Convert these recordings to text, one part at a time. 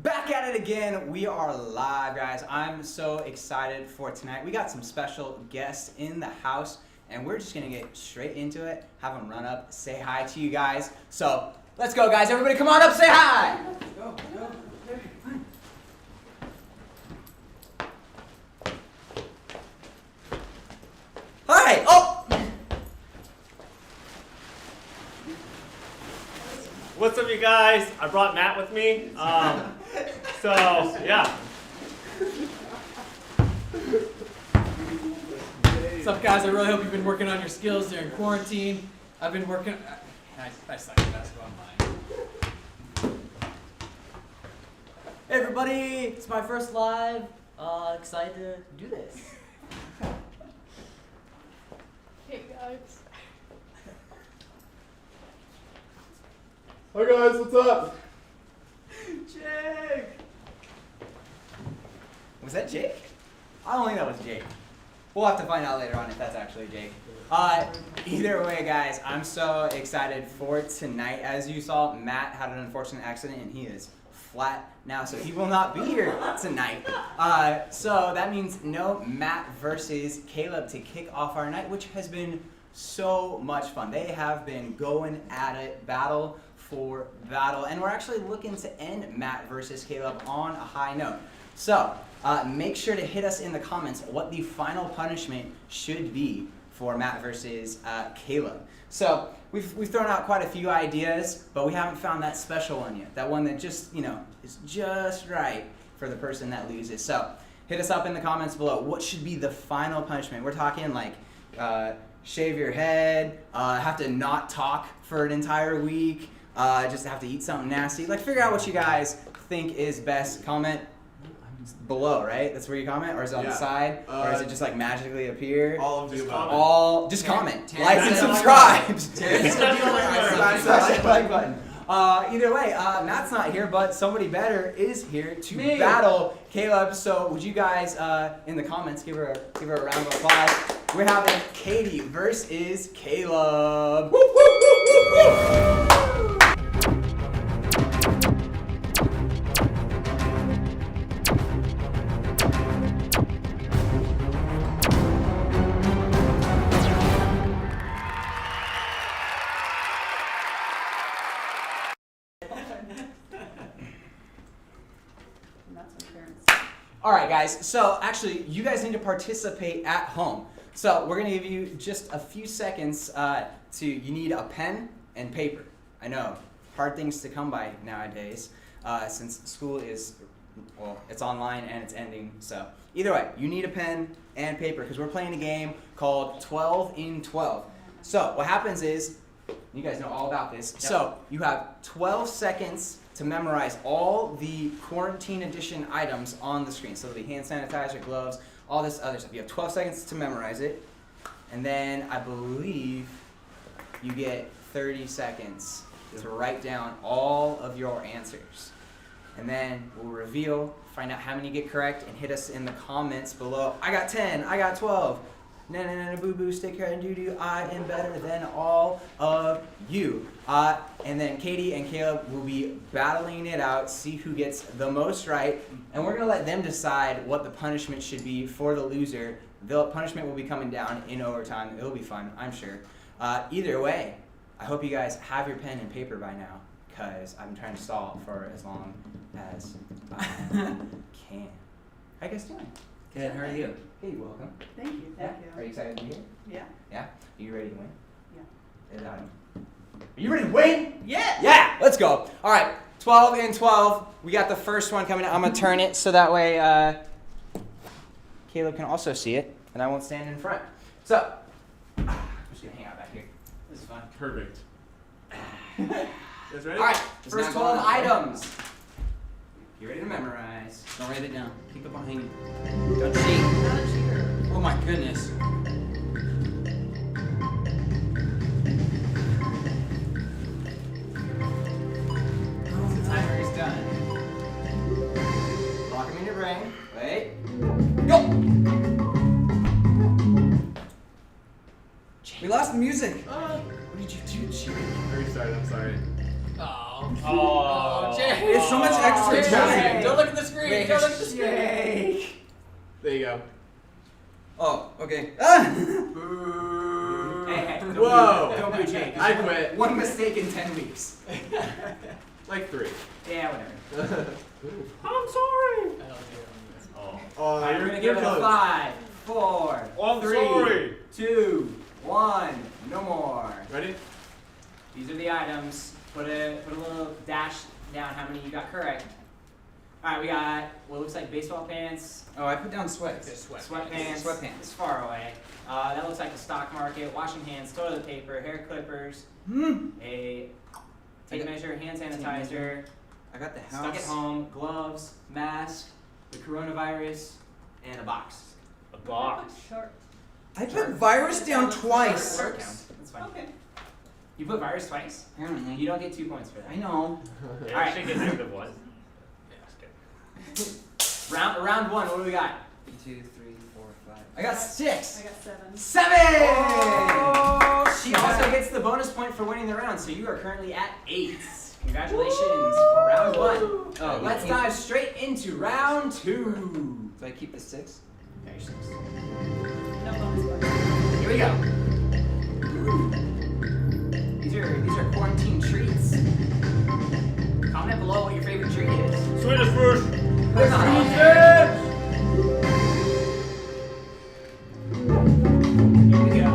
Back at it again. We are live, guys. I'm so excited for tonight. We got some special guests in the house, and we're just gonna get straight into it. Have them run up, say hi to you guys. So let's go, guys. Everybody, come on up, say hi. Go, go. Hi. Oh. What's up, you guys? I brought Matt with me. So yeah. What's up, guys? I really hope you've been working on your skills during quarantine. I've been working. I suck at basketball. Hey everybody, it's my first live. Excited to do this. Hey guys. Hi guys, what's up? Jake. Was that Jake? I don't think that was Jake. We'll have to find out later on if that's actually Jake. Either way, guys, I'm so excited for tonight. As you saw, Matt had an unfortunate accident and he is flat now, so he will not be here tonight. So that means no Matt versus Caleb to kick off our night, which has been so much fun. They have been going at it, battle for battle, and we're actually looking to end Matt versus Caleb on a high note. So make sure to hit us in the comments what the final punishment should be for Matt versus Caleb. So we've thrown out quite a few ideas, but we haven't found that special one yet. That one that just, is just right for the person that loses. So hit us up in the comments below. What should be the final punishment? We're talking like shave your head, have to not talk for an entire week, just have to eat something nasty. Like, figure out what you guys think is best. Comment below, right? That's where you comment, or is it on the side, or is it just like magically appear? All of the above. All just comment, like and subscribe. Terrence Smash that like button. Either way, Matt's not here, but somebody better is here to Me. battle Caleb. So would you guys, in the comments, give her a round of applause? We're having Katie versus Caleb. Woo, woo, woo, woo, woo. All right, guys. So actually, you guys need to participate at home. So we're gonna give you just a few seconds you need a pen and paper. I know, hard things to come by nowadays since school is, well, it's online and it's ending. So either way, you need a pen and paper because we're playing a game called 12 in 12. So what happens is, you guys know all about this. Yep. So you have 12 seconds to memorize all the quarantine edition items on the screen. So there'll be hand sanitizer, gloves, all this other stuff. You have 12 seconds to memorize it. And then I believe you get 30 seconds to write down all of your answers. And then we'll reveal, find out how many you get correct, and hit us in the comments below. I got 10, I got 12. Na boo boo, stick hair and doo doo. I am better than all of you. And then Katie and Caleb will be battling it out, see who gets the most right, and we're gonna let them decide what the punishment should be for the loser. The punishment will be coming down in overtime. It'll be fun, I'm sure. Either way, I hope you guys have your pen and paper by now, because I'm trying to stall for as long as I can. How you guys doing? Good, how are you? Hey, welcome. Thank you, Yeah. thank Are you excited to be here? you. Yeah. Yeah? Are you ready to win? Yeah. Are you ready to win? Yeah. Yeah! Let's go. All right, 12 in 12. We got the first one coming up. I'm going to turn it so that way Caleb can also see it, and I won't stand in front. So, I'm just going to hang out back here. This is fun. Perfect. You guys ready? All right, It's first not going 12 up, items. You ready to memorize? Don't write it down. Keep it on hanging. Don't cheat. Not a cheater. Oh my goodness. The timer is done. Lock them in your brain. Wait. Go! We lost the music. What did you do, Jake? Restarted, I'm sorry. Oh. Oh. Jake. It's so much extra Jake, time. Don't look at the screen. Wait, Don't look at the screen. Jake. There you go. Oh, okay. Boo. Hey, don't Whoa. boo- Don't boo Jake. I quit. One mistake in 10 weeks. Like 3. Yeah, whatever. I'm sorry. I don't care. Oh. Alright, we're gonna give it a close. 5, 4, I'm 3, sorry. 2, 1. No more. Ready? These are the items. Put a little dash down how many you got correct. Alright, we got what looks like baseball pants, Oh, I put down sweats. Just sweatpants. Sweatpants. It's far away. That looks like the stock market, washing hands, toilet paper, hair clippers, a tape measure, hand sanitizer, I got the house. stuck at home, gloves, mask, the coronavirus, and a box. A box. Short. I put virus down twice. Short count. That's fine. Okay. You put virus twice? Apparently. You don't get 2 points for that. I know. Yeah, Alright. should get negative 1. Yeah, just kidding. Round 1, what do we got? 1, 2, 3, 4, 5. I got 6. I got 7. 7! Oh, She also gets the bonus point for winning the round, so you are currently at 8. Congratulations for round 1. Oh, Let's we dive straight into round 2. Do I keep the 6? There's 6. No bonus points. Here we go. These are quarantine treats. Comment below what your favorite treat is. Swedish fish. Click on it. Here we go.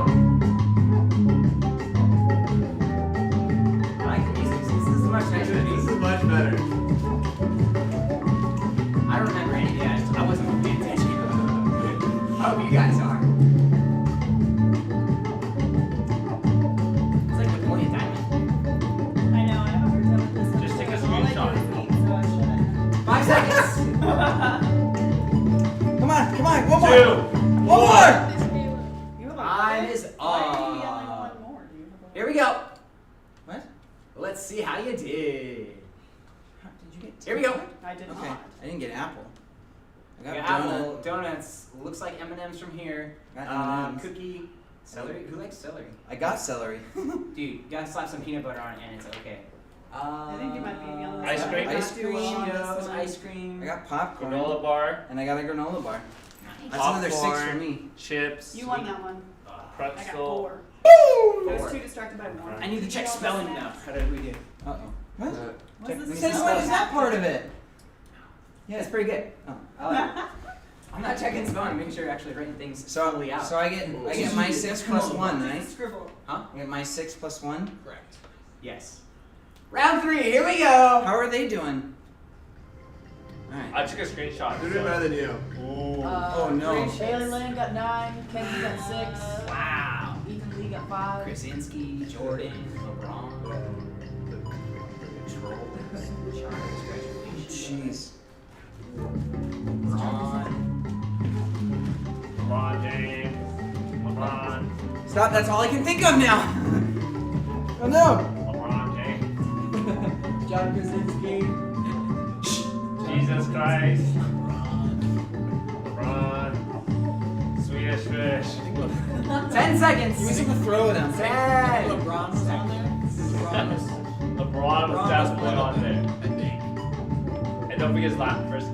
I like the music. This is much nicer than This these. is much better. I don't remember any of that. I wasn't paying attention. I hope you guys are. It's like Napoleon Diamond. I know, I have a hard time with this one. Just take a All I do screenshot. is eat, so I shouldn't. 5 seconds. Come on, one more. 2. One more. This Caleb. You have a Time quiz? is Why do you get only up. one more? Do you have a Here we go. What? Let's see how you did. Did you get Here we go. I did Okay, not. I didn't get apple. I got Yeah, donut. apple, donuts. Looks like M&M's from here. I got M&Ms. Cookie, celery. Who likes celery? I got celery. Dude, you gotta slap some peanut butter on it, and it's okay. I think you might be on the Ice side. cream? Not Ice too well on this Cheetos, one. ice cream. I got popcorn. Granola bar, And I got a granola bar. Nice. That's another 6 for Popcorn. me. chips, You won that one. I got pretzel. 4. I was Four. too distracted by one. I need to check spelling now. How did we do? Uh oh. What? What's this? Since when is that part of it? Yeah, it's pretty good. Oh. I like it. I'm not checking spelling, making sure you're actually writing things So, fully out. so I get my 6 plus 1, right? Scribble. Huh? I get my 6 plus 1. Correct. Yes. Round 3, here we go. How are they doing? Alright. I took a screenshot. Who did better than you? Ooh. Oh, no. Bailey Lane got 9, Kenzie got 6, Wow. Ethan Lee got 5. Krasinski, Jordan, LeBron, Trolls, Charles, graduation. Jeez. LeBron. LeBron James. LeBron. Stop, that's all I can think of now. Oh no. LeBron James. John Krasinski. Jesus Christ. LeBron. Swedish fish. 10 seconds. Give me something to throw at them. 10. LeBron was on there. LeBron was, LeBron was definitely on there. I think. And don't forget his last first.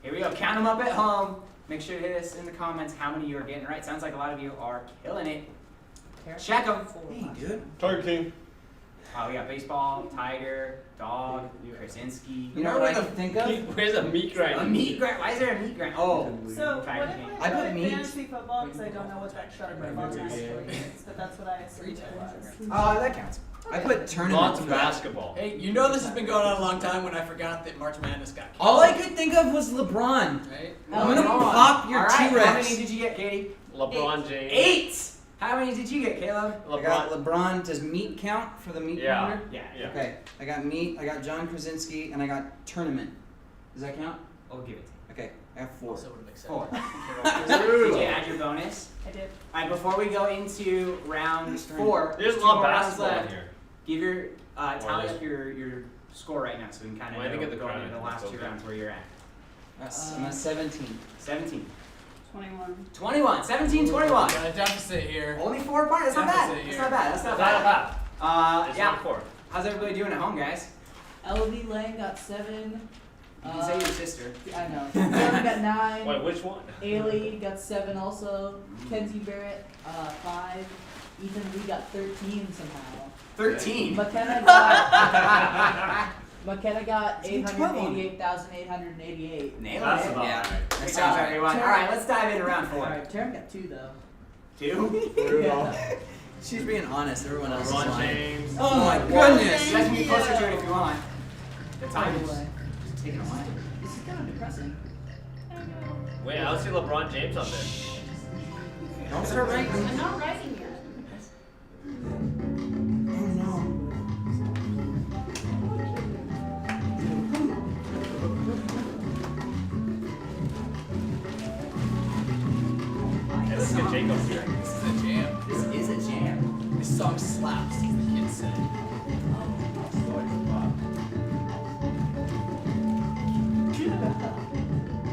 Here we go. Count them up at home. Make sure to hit us in the comments how many you are getting right. Sounds like a lot of you are killing it. Check them. Hey, dude. Tiger King. Oh, we got baseball, tiger, dog, Krasinski. You know what I can think of? Where's a meat A grind? meat grind. Why is there a meat grind? Oh, So, what Tiger if King. I I put put meat. fantasy football because I don't know what that shot football actually is, but that's what I assumed it was. Oh, that counts. I put tournament. Lots of basketball. Hey, you know this has been going on a long time when I forgot that March Madness got All I could think of was LeBron. Right? I'm gonna pop your All right, T-Rex. how many did you get, Katie? LeBron James. 8. How many did you get, Caleb? I got LeBron. LeBron. Does meat count for the meat Yeah. grinder? Yeah. Yeah. Okay. I got meat. I got John Krasinski, and I got tournament. Does that count? I'll give it to Okay. I have 4. Also would make sense. 4. Did you add your bonus? I did. All right, before we go into round 4, There's a two lot of more rounds basketball in left. here. Give your tally there's- up your score right now, so we can kind Well, I of think at the go crown, into the last it's 2 okay. rounds where you're at. I'm at 17. 17, 21. 21, 17, 21. Got a deficit here. Only 4 apart. That's not Deficit bad. That's here. not bad. That's not Not bad. bad. It's Yeah. not 4. How's everybody doing at home, guys? LV Lang got 7. You can say your sister. I know. Jordan got 9. Wait, which one? Ailey got 7 also. Kenzie Barrett 5. Ethan Lee got 13 somehow. 13. McKenna got McKenna got It's 12 on it. 888,888. Nailed That's it. about Yeah. right. Good job, everyone. All right, let's dive into round 4. Alright, Taryn got 2 though. 2. Yeah. She's being honest. Everyone else is LeBron lying. James. Oh my You goodness. guys can be closer to it if you want. The time is Anyway, taking a while. this is kind of depressing. Wait, I don't see LeBron James on there. Don't start writing. I'm not writing yet. Oh no. Let's get Jacob here. This is a jam. This is a jam. This song slaps, as the kids say.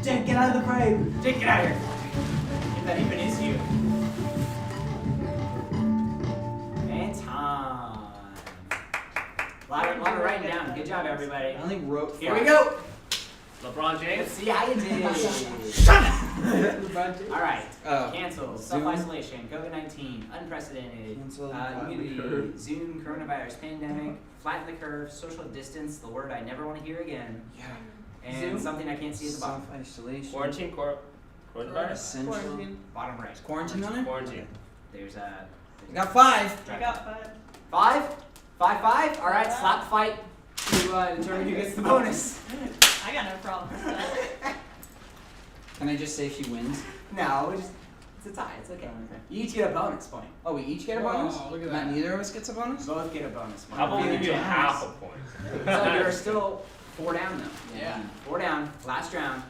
Jake, get out of the frame. Jake, get out of here. If that even is you. And time. Lot of writing down. Good job, everybody. I only wrote 5. Here we go. LeBron Let's James. see how you did. All right. Oh. Cancel. Zoom. Self-isolation. COVID-19. Unprecedented. Cancel. Immunity. Zoom. Coronavirus. Pandemic. Flatten the curve. Social distance. The word I never want to hear again. Yeah. And Zoom. something I can't see at the bottom. Self-isolation. Quarantine. Coronavirus. Essential. Quarantine. Bottom right. Is quarantine on it? Quarantine. There's I got 5. I got 5. 5? 5. All right. Slap fight to determine who gets the bonus. I got no problem with that. Can I just say she wins? No, it's a tie. It's okay. You each get a bonus point. Oh, we each get a Oh, bonus? look at Not that. neither of us gets a bonus? Both get a bonus point. How about we give you Generous. half a point? So you're still 4 down though. Yeah. 4 down. Last round.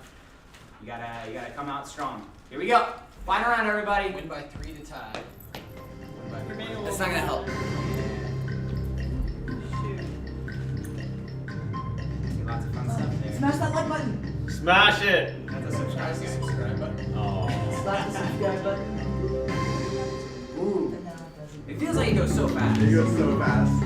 You gotta come out strong. Here we go. Final round, everybody. Win by 3 to tie. Win by For me, 3. a That's little not gonna help. Smash it. That's a subscribe button. Oh. Slap the subscribe button. Ooh. And now it doesn't. It feels like it goes so fast. It goes so fast.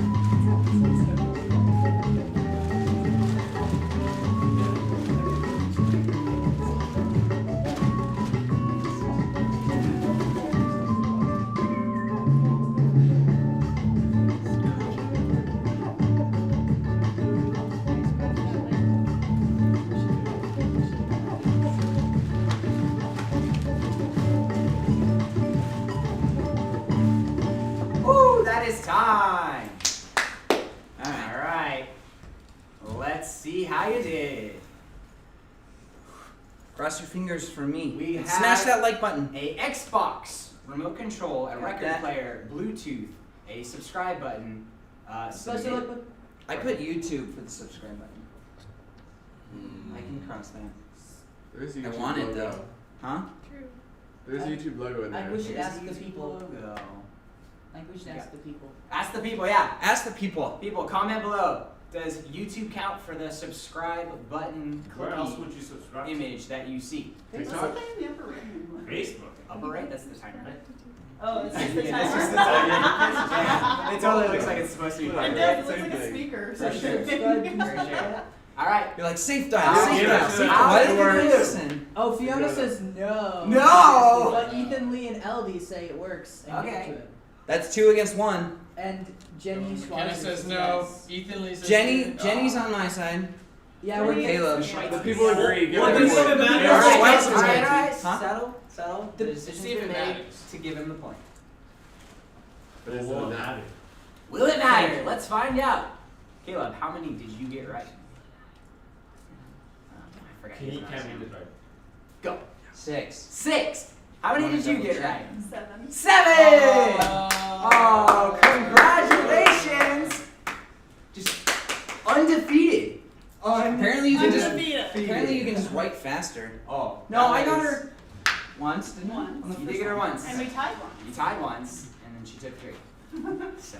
Ooh, that is time. All right. Let's see how you did. Cross your fingers for me. We And have- smash that like button. A Xbox remote control, a Got record that. player, Bluetooth, a subscribe button. Special submit- like what? I put YouTube for the subscribe button. I can cross that. There's I YouTube want it logo. though. Huh? True. There's I- YouTube logo in I there. wish it Here's ask the YouTube people. logo. Like we should ask the people. Ask the people, yeah. Ask the people. People, comment below. Does YouTube count for the subscribe button Where else clicky would you subscribe? image that you see? TikTok? Facebook. Upper right? That's the timer, right? Oh, it's just the Yeah, that's just the timer. timer. Yeah, it totally looks like it's supposed to be It part of does, it. it looks Same like a thing. speaker. For sure. Subscribe, For sure. All right. You're like safe dial, How safe did dial, it- safe how dial. Why did did it you do? listen? Oh, Fiona Fiona. says no. No! But Ethan Lee and Elby say it works. And Okay. give it to him. That's 2 against 1. And Jenny Schwartz Kenna says says no. yes. Ethan Lee says Jenny's no. on my side. Yeah, we're Caleb. The people agree. Give Well, it a then point. Stephen Madden- Yeah, All right, Schweitzer all was right, right. all right. Huh? Settle. The decision's Stephen been made Maddox. to give him the point. But it's Well, not that. that. Will it matter? Let's find out. Caleb, how many did you get right? I forgot. Can his you last can't name. read this right? Go. 6. 6. How many did you get right? 7. 7. Oh, congratulations! Just undefeated. Apparently you can just Undefeated. apparently you can just write faster. Oh. No, I got is- her once, didn't I? Once. On the You first did get her one. once. And we tied one. You tied once, and then she took 3. So,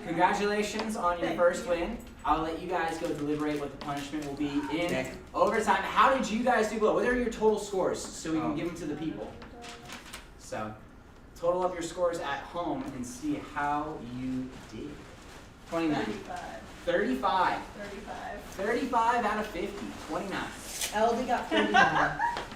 congratulations on your Thank first you. win. I'll let you guys go deliberate what the punishment will be in Okay. overtime. How did you guys do below? What are your total scores so we can Oh. give them to the people? So, total up your scores at home and see how you did. 29. 35. 35. 35. 35 out of 50. 29. Elby got 39.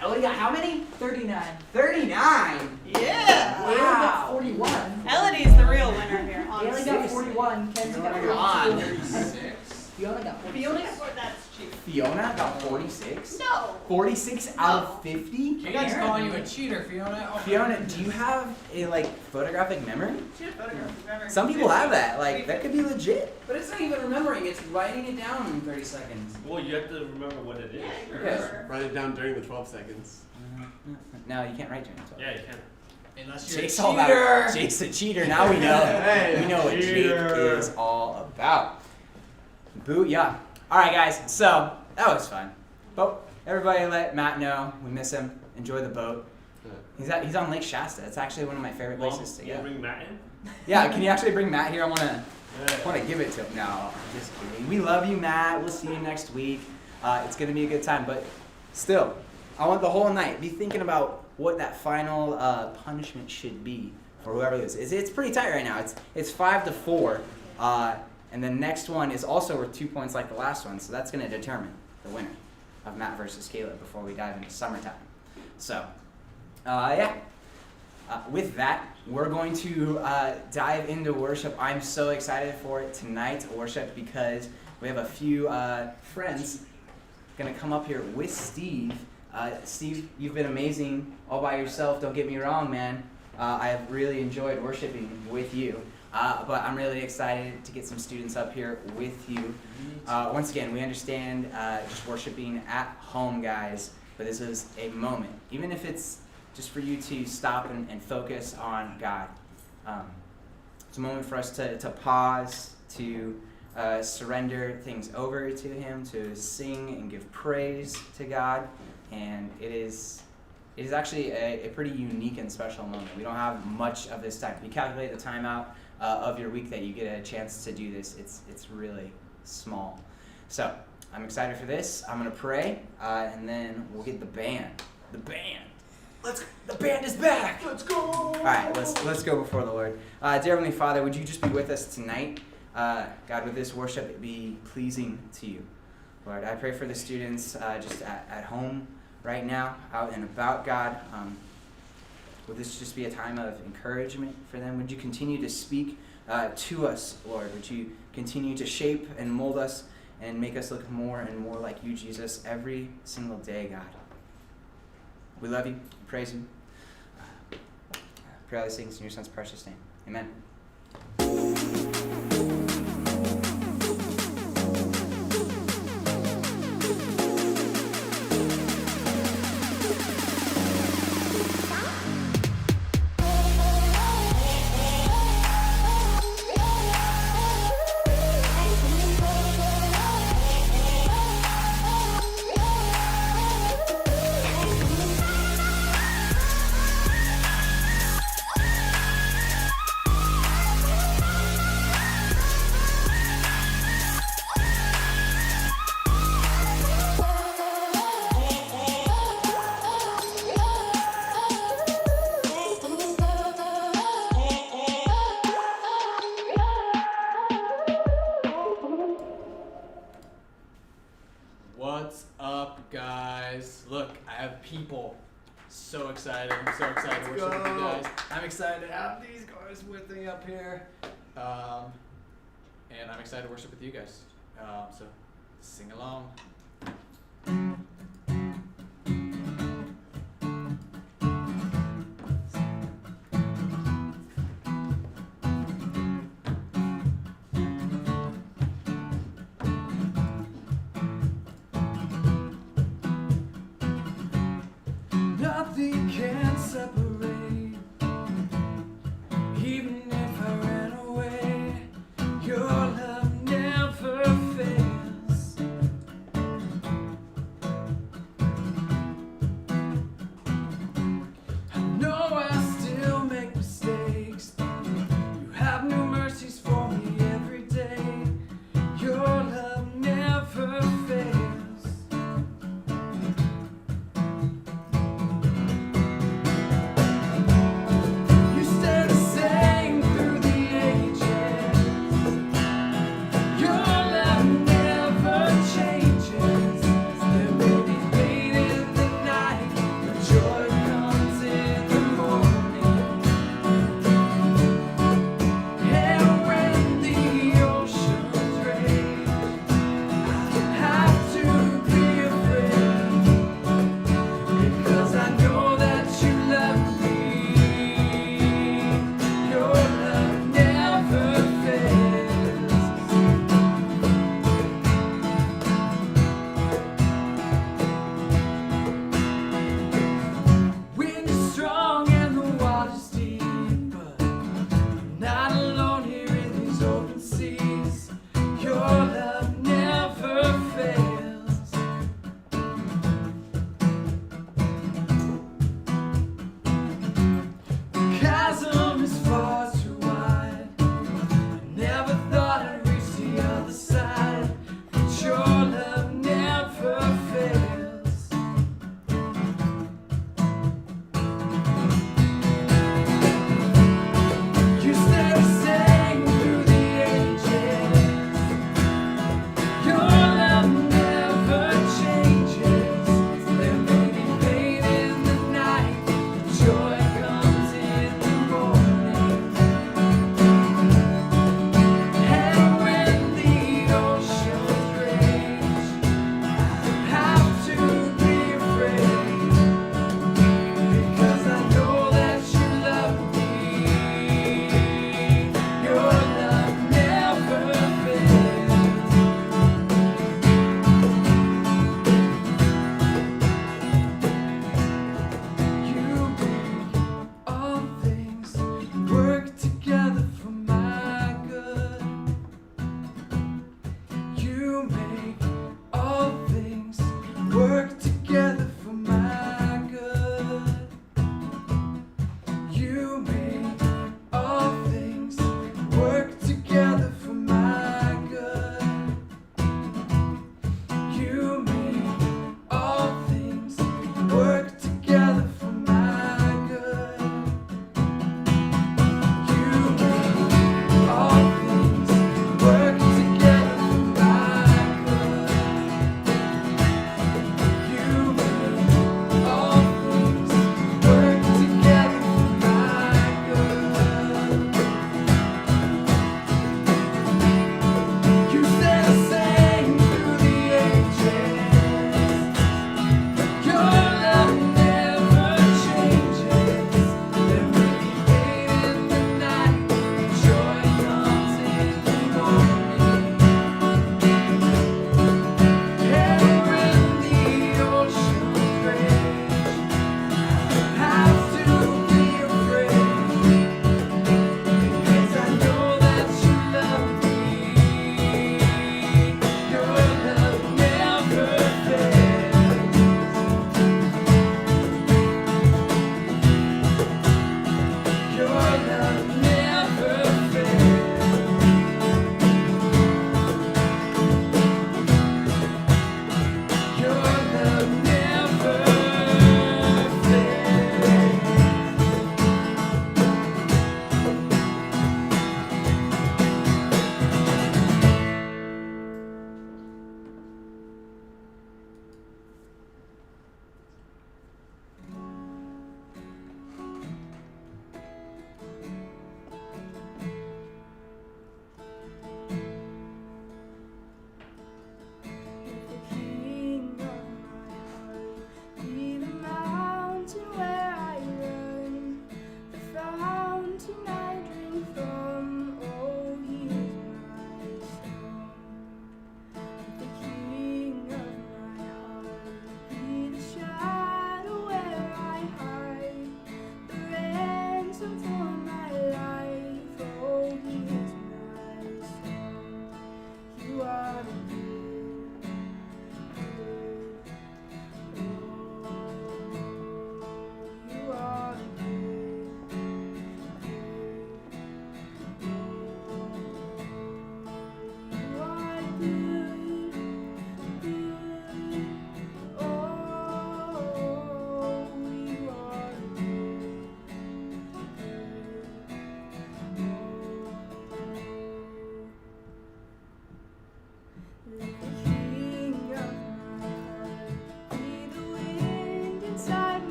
Ellie got how many? 39. 39. Yeah. Caleb got Wow. 41. Elodie's the real winner here, Haley honestly. got 41. Kenzie got Come on. 42. 36. Fiona got 46. Fiona got 4. That's cheap. Fiona got 46. No. 46 out of 50. Keegan's calling you a cheater, Fiona. Oh. Fiona, do you have a photographic memory? She had photographs. Remember? Some people have that. Like that could be legit. But it's not even remembering, it's writing it down in 30 seconds. Well, you have to remember what it is. Yeah, you Yes. remember. Write it down during the 12 seconds. No, you can't write during 12. Yeah, you can. Unless you're Jake's a all cheater. about. Jake's a cheater. Now we know. Hey, we know what Jake cheater. is all about. Booyah! All right, guys. So that was fun. But everybody, let Matt know we miss him. Enjoy the boat. He's on Lake Shasta. It's actually one of my favorite places to You go. bring Matt in? Yeah, can you actually bring Matt here? I wanna Yeah. give it to him. No, I'm just kidding. We love you, Matt. We'll see you next week. It's gonna be a good time, but still, I want the whole night. Be thinking about what that final punishment should be for whoever this is. It's pretty tight right now. It's 5-4, and the next one is also worth 2 points like the last one. So that's gonna determine the winner of Matt versus Caleb before we dive into summertime. So, yeah. With that, we're going to dive into worship. I'm so excited for tonight's worship because we have a few friends going to come up here with Steve. Steve, you've been amazing all by yourself. Don't get me wrong, man. I have really enjoyed worshiping with you. But I'm really excited to get some students up here with you. Once again, we understand just worshiping at home, guys, but this is a moment. Even if it's just for you to stop and focus on God. It's a moment for us to pause, to surrender things over to Him, to sing and give praise to God. And it is actually a pretty unique and special moment. We don't have much of this time. If you calculate the time out of your week that you get a chance to do this, it's really small. So I'm excited for this. I'm gonna pray, and then we'll get the band. The band. The band is back. Let's go. All right, let's go before the Lord. Dear Heavenly Father, would you just be with us tonight? God, would this worship be pleasing to you? Lord, I pray for the students just at home right now, out and about, God. Would this just be a time of encouragement for them? Would you continue to speak to us, Lord? Would you continue to shape and mold us and make us look more and more like you, Jesus, every single day, God? We love you. We praise you. Pray all these things in your Son's precious name. Amen. What's up, guys? Look, I have people. So excited. I'm so excited to worship with you guys. I'm excited to have these guys with me up here. And I'm excited to worship with you guys. So sing along. Nothing can separate, even if I ran away. Your love never fails.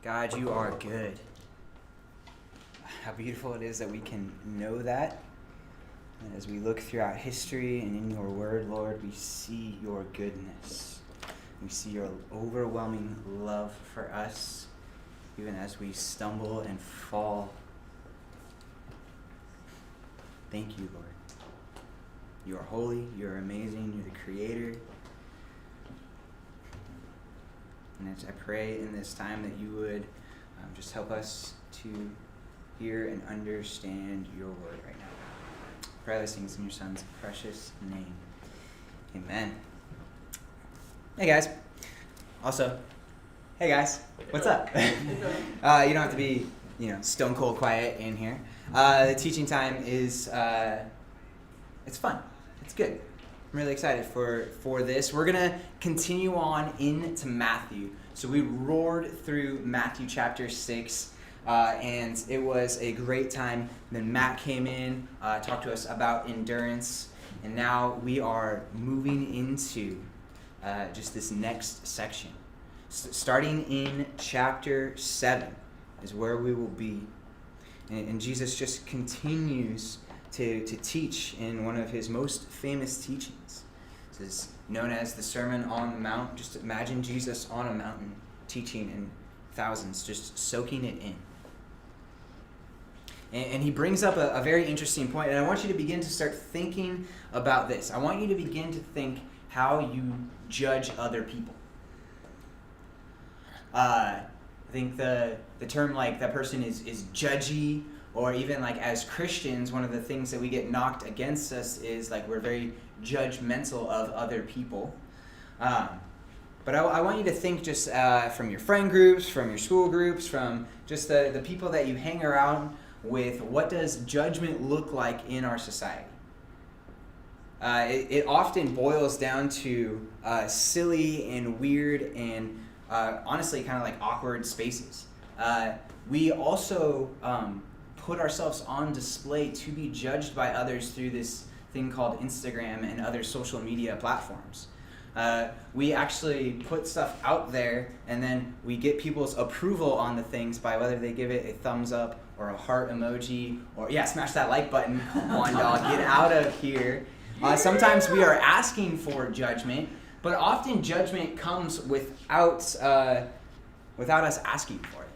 God, you are good. How beautiful it is that we can know that. And as we look throughout history and in your word, Lord, we see your goodness. We see your overwhelming love for us, even as we stumble and fall. Thank you, Lord. You are holy, you are amazing, you're the creator. And as I pray in this time that you would just help us to hear and understand your word right now. Pray these things in your son's precious name. Amen. Hey guys. Also, hey guys. What's up? You don't have to be, stone cold quiet in here. The teaching time is, it's fun. It's good. I'm really excited for this. We're going to continue on into Matthew. So we roared through Matthew chapter 6, and it was a great time. Then Matt came in, talked to us about endurance, and now we are moving into just this next section. Starting in chapter 7 is where we will be. And Jesus just continues to teach in one of his most famous teachings. This is known as the Sermon on the Mount. Just imagine Jesus on a mountain teaching and thousands just soaking it in. And he brings up a very interesting point, and I want you to begin to start thinking about this. I want you to begin to think how you judge other people. I think the term like that person is judgy, or even like as Christians, one of the things that we get knocked against us is like we're very judgmental of other people. But I want you to think just from your friend groups, from your school groups, from just the people that you hang around with, what does judgment look like in our society? It often boils down to silly and weird and honestly kind of like awkward spaces. We also put ourselves on display to be judged by others through this thing called Instagram and other social media platforms. We actually put stuff out there, and then we get people's approval on the things by whether they give it a thumbs up or a heart emoji, or smash that like button. Come on, y'all, get out of here. Sometimes we are asking for judgment, but often judgment comes without us asking for it.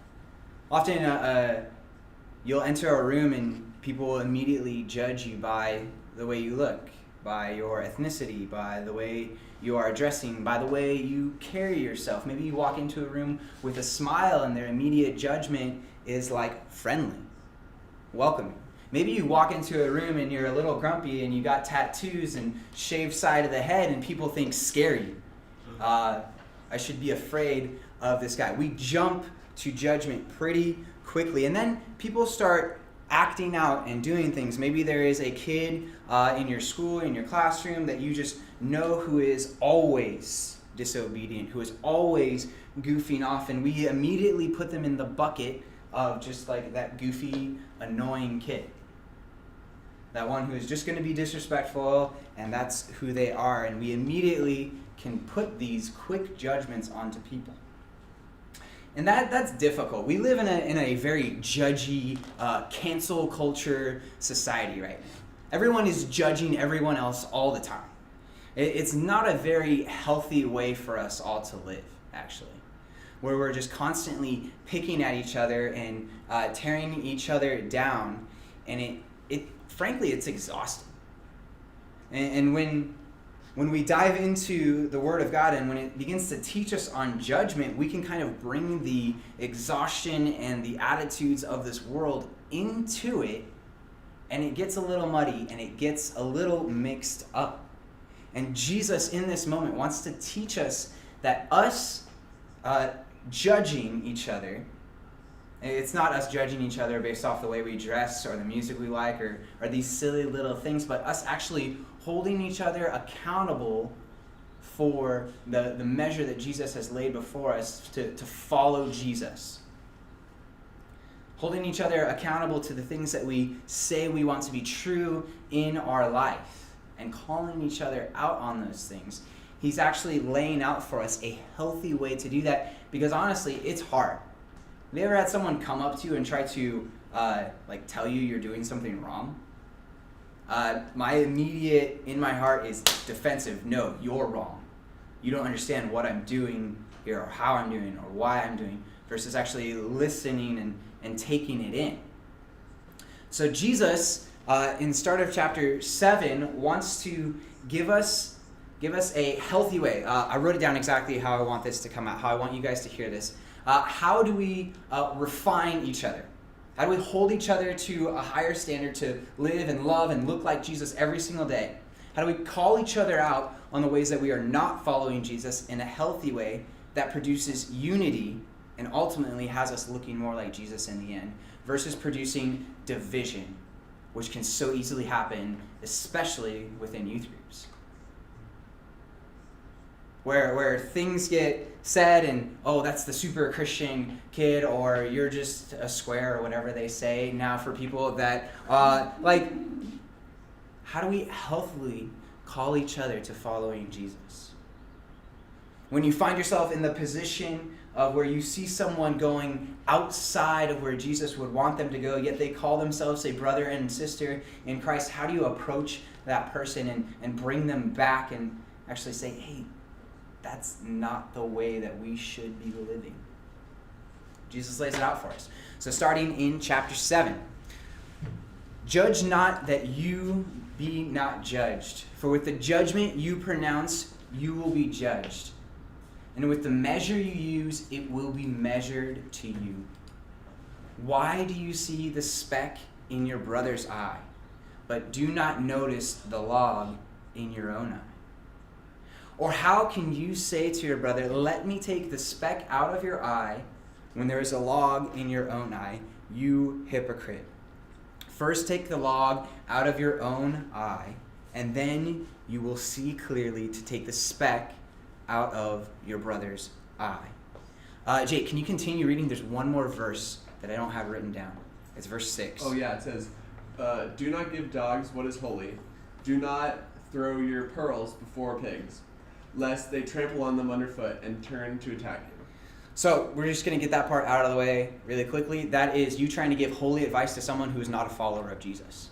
Often you'll enter a room and people will immediately judge you by the way you look, by your ethnicity, by the way you are dressing, by the way you carry yourself. Maybe you walk into a room with a smile and their immediate judgment is like friendly, welcoming. Maybe you walk into a room and you're a little grumpy and you got tattoos and shaved side of the head and people think scary. I should be afraid of this guy. We jump to judgment pretty quickly, and then people start acting out and doing things. Maybe there is a kid in your school, in your classroom, that you just know who is always disobedient, who is always goofing off, and we immediately put them in the bucket of just like that goofy, annoying kid. That one who is just going to be disrespectful, and that's who they are, and we immediately can put these quick judgments onto people. And that's difficult. We live in a very judgy, cancel culture society right now. Everyone is judging everyone else all the time. It's not a very healthy way for us all to live, actually, where we're just constantly picking at each other and tearing each other down, and frankly, it's exhausting. And when we dive into the Word of God and when it begins to teach us on judgment, we can kind of bring the exhaustion and the attitudes of this world into it, and it gets a little muddy and it gets a little mixed up. And Jesus in this moment wants to teach us that us judging each other, it's not us judging each other based off the way we dress or the music we like or these silly little things, but us actually holding each other accountable for the measure that Jesus has laid before us to follow Jesus. Holding each other accountable to the things that we say we want to be true in our life and calling each other out on those things. He's actually laying out for us a healthy way to do that, because honestly, it's hard. Have you ever had someone come up to you and try to like tell you you're doing something wrong? My immediate in my heart is defensive. No, you're wrong. You don't understand what I'm doing here or how I'm doing or why I'm doing, versus actually listening and taking it in. So Jesus, in the start of chapter 7, wants to give us a healthy way. I wrote it down exactly how I want this to come out, how I want you guys to hear this. How do we refine each other? How do we hold each other to a higher standard to live and love and look like Jesus every single day? How do we call each other out on the ways that we are not following Jesus in a healthy way that produces unity and ultimately has us looking more like Jesus in the end, versus producing division, which can so easily happen, especially within youth groups? Where things get said and, oh, that's the super Christian kid, or you're just a square, or whatever they say now for people that, like, how do we healthily call each other to following Jesus? When you find yourself in the position of where you see someone going outside of where Jesus would want them to go, yet they call themselves a brother and sister in Christ, how do you approach that person and bring them back and actually say, hey, that's not the way that we should be living? Jesus lays it out for us. So starting in chapter 7, judge not that you be not judged. For with the judgment you pronounce, you will be judged. And with the measure you use, it will be measured to you. Why do you see the speck in your brother's eye, but do not notice the log in your own eye? Or how can you say to your brother, let me take the speck out of your eye, when there is a log in your own eye, you hypocrite? First take the log out of your own eye, and then you will see clearly to take the speck out of your brother's eye. Jake, can you continue reading? There's one more verse that I don't have written down. It's verse 6. Oh yeah, it says, do not give dogs what is holy. Do not throw your pearls before pigs, lest they trample on them underfoot and turn to attack you. So we're just going to get that part out of the way really quickly. That is you trying to give holy advice to someone who is not a follower of Jesus.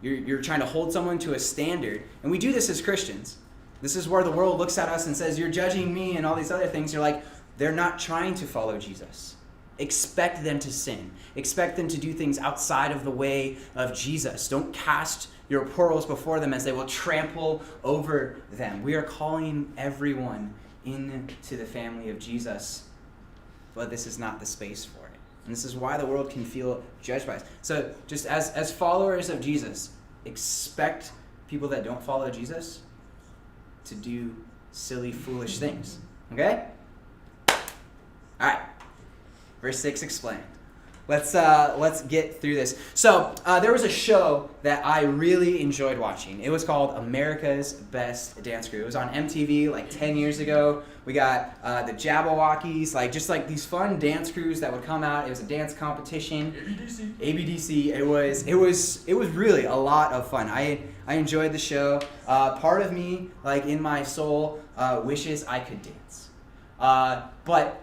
You're trying to hold someone to a standard. And we do this as Christians. This is where the world looks at us and says, you're judging me and all these other things. You're like, they're not trying to follow Jesus. Expect them to sin. Expect them to do things outside of the way of Jesus. Don't cast your pearls before them as they will trample over them. We are calling everyone into the family of Jesus, but this is not the space for it. And this is why the world can feel judged by us. So just as followers of Jesus, expect people that don't follow Jesus to do silly, foolish things. Okay? All right. Verse 6 explained. Let's get through this. So there was a show that I really enjoyed watching. It was called America's Best Dance Crew. It was on MTV like 10 years ago. We got the Jabberwockies, just like these fun dance crews that would come out. It was a dance competition. ABDC. It was really a lot of fun. I enjoyed the show. Part of me, in my soul, wishes I could dance. But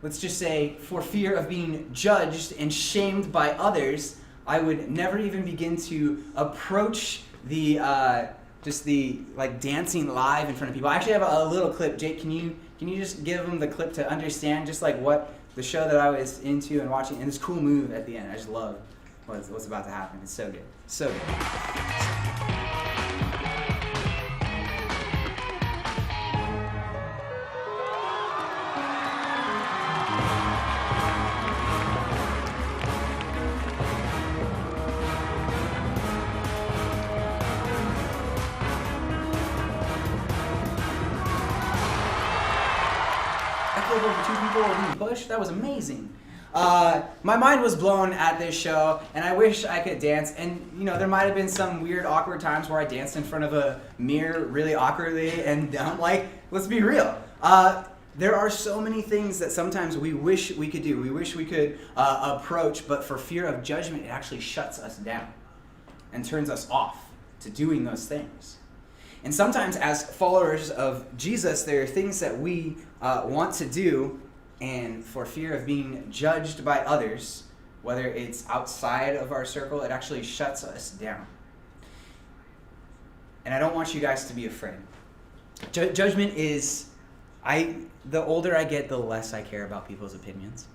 let's just say, for fear of being judged and shamed by others, I would never even begin to approach the dancing live in front of people. I actually have a little clip. Jake, can you just give them the clip to understand just what the show that I was into and watching, and this cool move at the end. I just love what's about to happen. It's so good. So good. Over 2 people were being pushed. That was amazing. My mind was blown at this show, and I wish I could dance. And there might have been some weird, awkward times where I danced in front of a mirror really awkwardly and dumb. Let's be real. There are so many things that sometimes we wish we could do. We wish we could approach, but for fear of judgment, it actually shuts us down and turns us off to doing those things. And sometimes as followers of Jesus, there are things that we want to do, And for fear of being judged by others, whether it's outside of our circle, it actually shuts us down. And I don't want you guys to be afraid. Judgment is, the older I get, the less I care about people's opinions.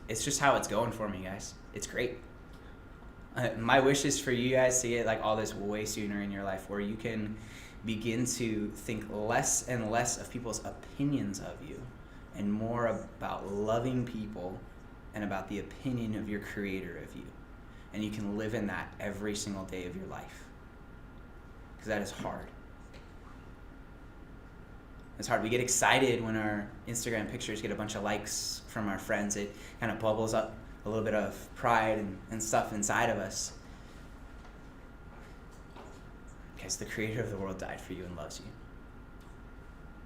It's just how it's going for me, guys. It's great. My wish is for you guys to get like all this way sooner in your life, where you can begin to think less and less of people's opinions of you and more about loving people and about the opinion of your Creator of you. And you can live in that every single day of your life. Because that is hard. It's hard. We get excited when our Instagram pictures get a bunch of likes from our friends. It kind of bubbles up a little bit of pride and stuff inside of us. Because the Creator of the world died for you and loves you.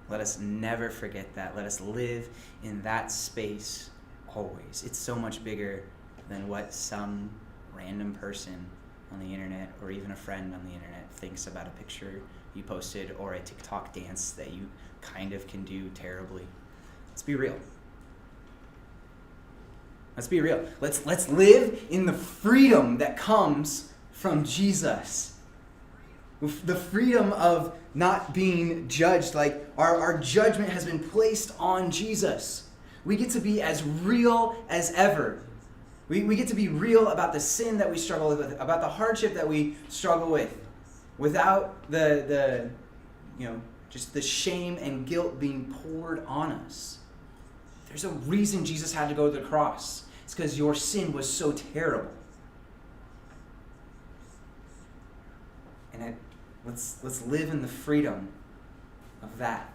Let us never forget that. Let us live in that space always. It's so much bigger than what some random person on the internet or even a friend on the internet thinks about a picture you posted or a TikTok dance that you kind of can do terribly. Let's be real. Let's be real. Let's live in the freedom that comes from Jesus. The freedom of not being judged. Like our judgment has been placed on Jesus. We get to be as real as ever. We get to be real about the sin that we struggle with, about the hardship that we struggle with, without the just the shame and guilt being poured on us. There's a reason Jesus had to go to the cross. It's because your sin was so terrible. And let's live in the freedom of that.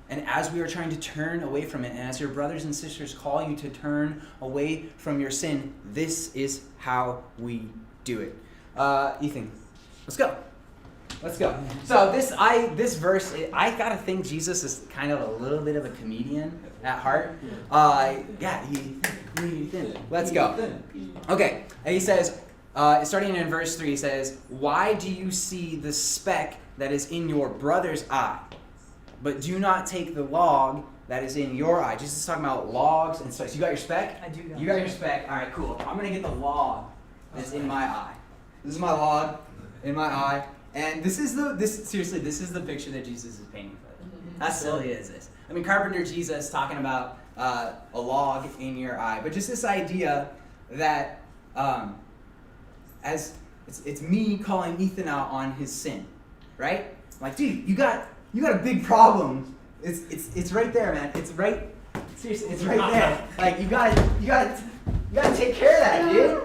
And as we are trying to turn away from it, and as your brothers and sisters call you to turn away from your sin, this is how we do it. Ethan, let's go. Let's go. So this verse, I gotta think Jesus is kind of a little bit of a comedian at heart. Ethan, let's go. Okay, and he says, starting in verse 3, he says, "Why do you see the speck that is in your brother's eye, but do not take the log that is in your eye?" Jesus is talking about logs and stuff. So you got your speck? I do got You got your speck? All right, cool. I'm going to get the log that's in my eye. This is my log in my eye. And this is the picture that Jesus is painting for them. How silly is this? I mean, Carpenter Jesus talking about a log in your eye. But just this idea that as it's me calling Ethan out on his sin, right? Like, dude, you got a big problem. It's right there, man. It's right. Seriously, it's right there. Like you gotta take care of that, dude.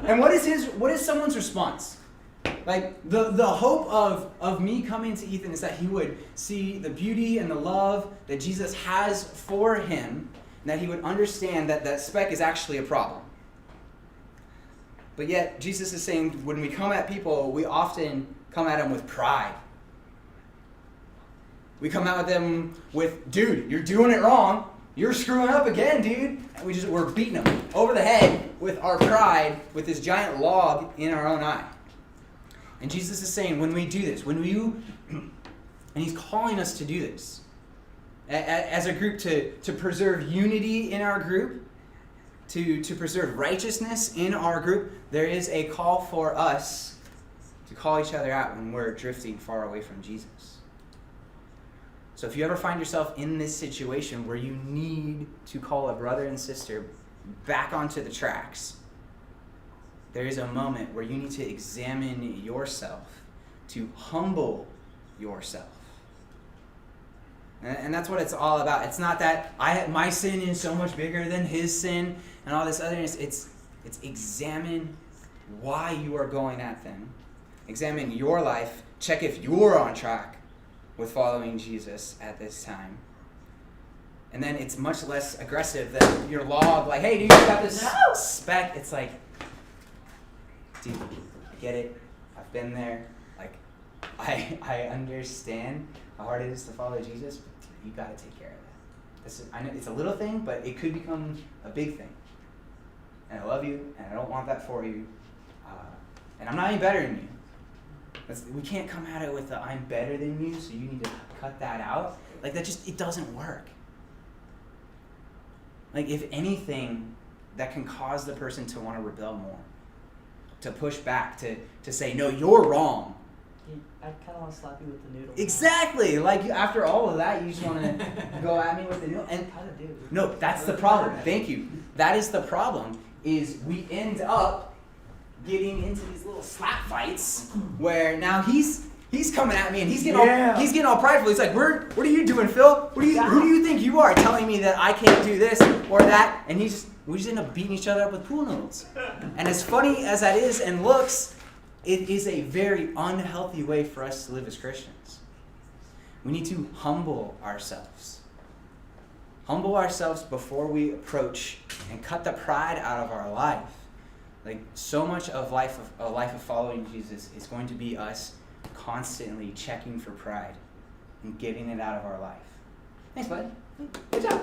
And what is someone's response? Like the hope of me coming to Ethan is that he would see the beauty and the love that Jesus has for him, and that he would understand that that speck is actually a problem. But yet, Jesus is saying when we come at people, we often come at them with pride. We come at them with, dude, you're doing it wrong. You're screwing up again, dude. And we're beating them over the head with our pride, with this giant log in our own eye. And Jesus is saying when we do this, and he's calling us to do this, as a group to preserve unity in our group, to preserve righteousness in our group, there is a call for us to call each other out when we're drifting far away from Jesus. So if you ever find yourself in this situation where you need to call a brother and sister back onto the tracks, there is a moment where you need to examine yourself, to humble yourself. And that's what it's all about. It's not that my sin is so much bigger than his sin and all this otherness. It's examine why you are going at them. Examine your life. Check if you're on track with following Jesus at this time. And then it's much less aggressive than your log, like, hey, dude, you got this speck. It's like, dude, I get it. I've been there. Like, I understand how hard it is to follow Jesus, but dude, you got to take care of that. I know it's a little thing, but it could become a big thing. And I love you, and I don't want that for you. And I'm not any better than you. We can't come at it with the I'm better than you, so you need to cut that out. Like that it doesn't work. Like if anything, that can cause the person to want to rebel more, to push back, to say, no, you're wrong. I kind of want to slap you with the noodle. Exactly. Like after all of that, you just want to go at me with the noodle. And Kind of do. no, that's the problem. Thank you. That is the problem. Is we end up getting into these little slap fights where now he's coming at me and he's getting all prideful. He's like, what are you doing, Phil? Who do you think you are telling me that I can't do this or that? And we just end up beating each other up with pool noodles. And as funny as that is and looks, it is a very unhealthy way for us to live as Christians. We need to humble ourselves. Humble ourselves before we approach and cut the pride out of our life. Like so much of a life of following Jesus is going to be us constantly checking for pride and getting it out of our life. Thanks, buddy. Good job.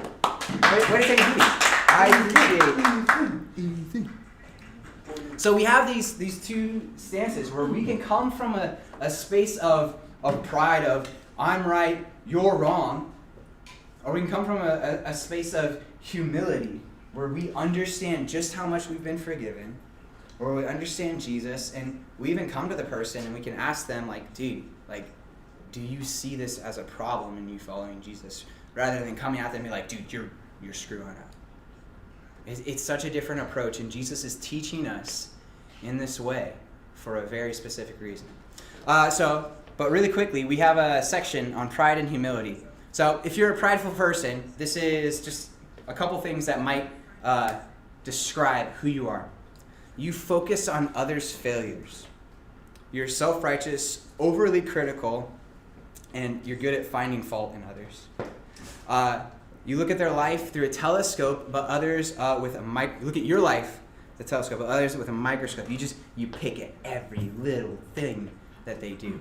Way to take it easy. I appreciate it. So we have these two stances where we can come from a space of pride of I'm right, you're wrong, or we can come from a space of humility where we understand just how much we've been forgiven, or we understand Jesus, and we even come to the person and we can ask them, like, dude, like, do you see this as a problem in you following Jesus? Rather than coming at them and be like, dude, you're screwing up. It's such a different approach, and Jesus is teaching us in this way for a very specific reason. But really quickly, we have a section on pride and humility. So if you're a prideful person, this is just a couple things that might describe who you are. You focus on others' failures. You're self-righteous, overly critical, and you're good at finding fault in others. You look at their life through a telescope, but others with a look at your life, the telescope, but others with a microscope. You pick at every little thing that they do.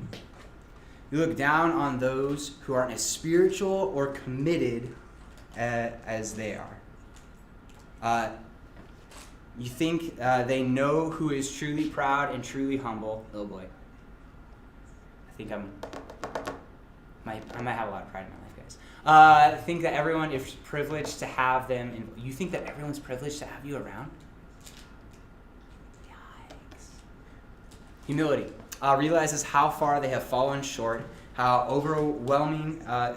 You look down on those who aren't as spiritual or committed as they are. You think they know who is truly proud and truly humble. Oh boy. I think I might have a lot of pride in my life, guys. Think that everyone is privileged to have them. You think that everyone's privileged to have you around? Yikes. Humility. Realizes how far they have fallen short, how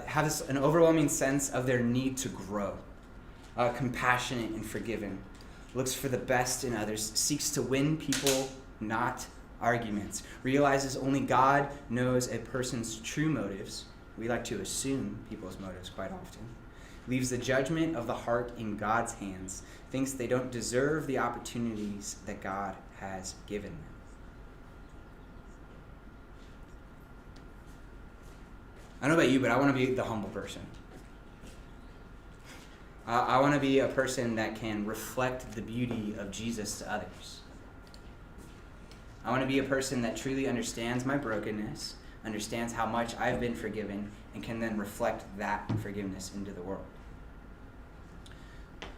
has an overwhelming sense of their need to grow. Compassionate and forgiving. Looks for the best in others, seeks to win people, not arguments. Realizes only God knows a person's true motives. We like to assume people's motives quite often. Leaves the judgment of the heart in God's hands. Thinks they don't deserve the opportunities that God has given them. I don't know about you, but I want to be the humble person. I want to be a person that can reflect the beauty of Jesus to others. I want to be a person that truly understands my brokenness, understands how much I've been forgiven, and can then reflect that forgiveness into the world.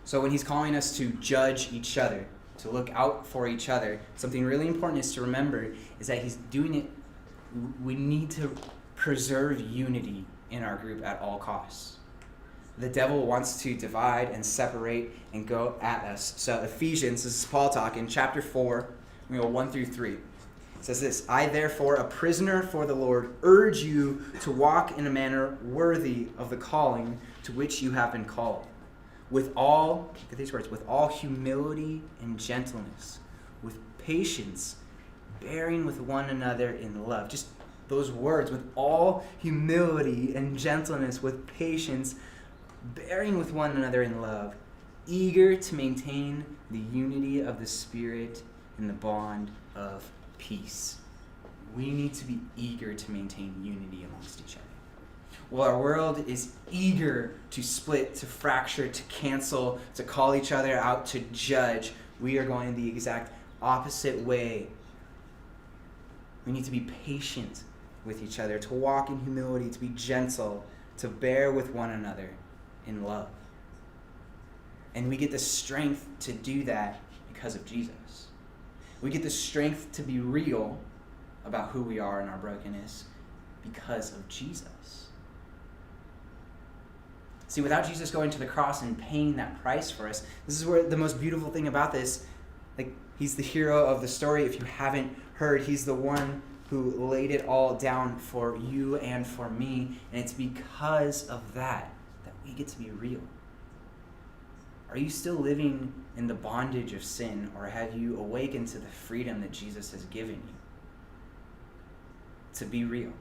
So when he's calling us to judge each other, to look out for each other, something really important is to remember is that he's doing it, we need to preserve unity in our group at all costs. The devil wants to divide and separate and go at us. So Ephesians, this is Paul talking, chapter 4, we go 1 through 3. It says this, I therefore, a prisoner for the Lord, urge you to walk in a manner worthy of the calling to which you have been called. With all, look at these words, with all humility and gentleness, with patience, bearing with one another in love. Just those words, with all humility and gentleness, with patience, bearing with one another in love, eager to maintain the unity of the Spirit in the bond of peace. We need to be eager to maintain unity amongst each other. Well, our world is eager to split, to fracture, to cancel, to call each other out, to judge. We are going the exact opposite way. We need to be patient with each other, to walk in humility, to be gentle, to bear with one another in love. And we get the strength to do that because of Jesus. We get the strength to be real about who we are and our brokenness because of Jesus. See, without Jesus going to the cross and paying that price for us, this is where the most beautiful thing about this, like, he's the hero of the story. If you haven't heard, he's the one who laid it all down for you and for me. And it's because of that that we get to be real. Are you still living in the bondage of sin, or have you awakened to the freedom that Jesus has given you? To be real.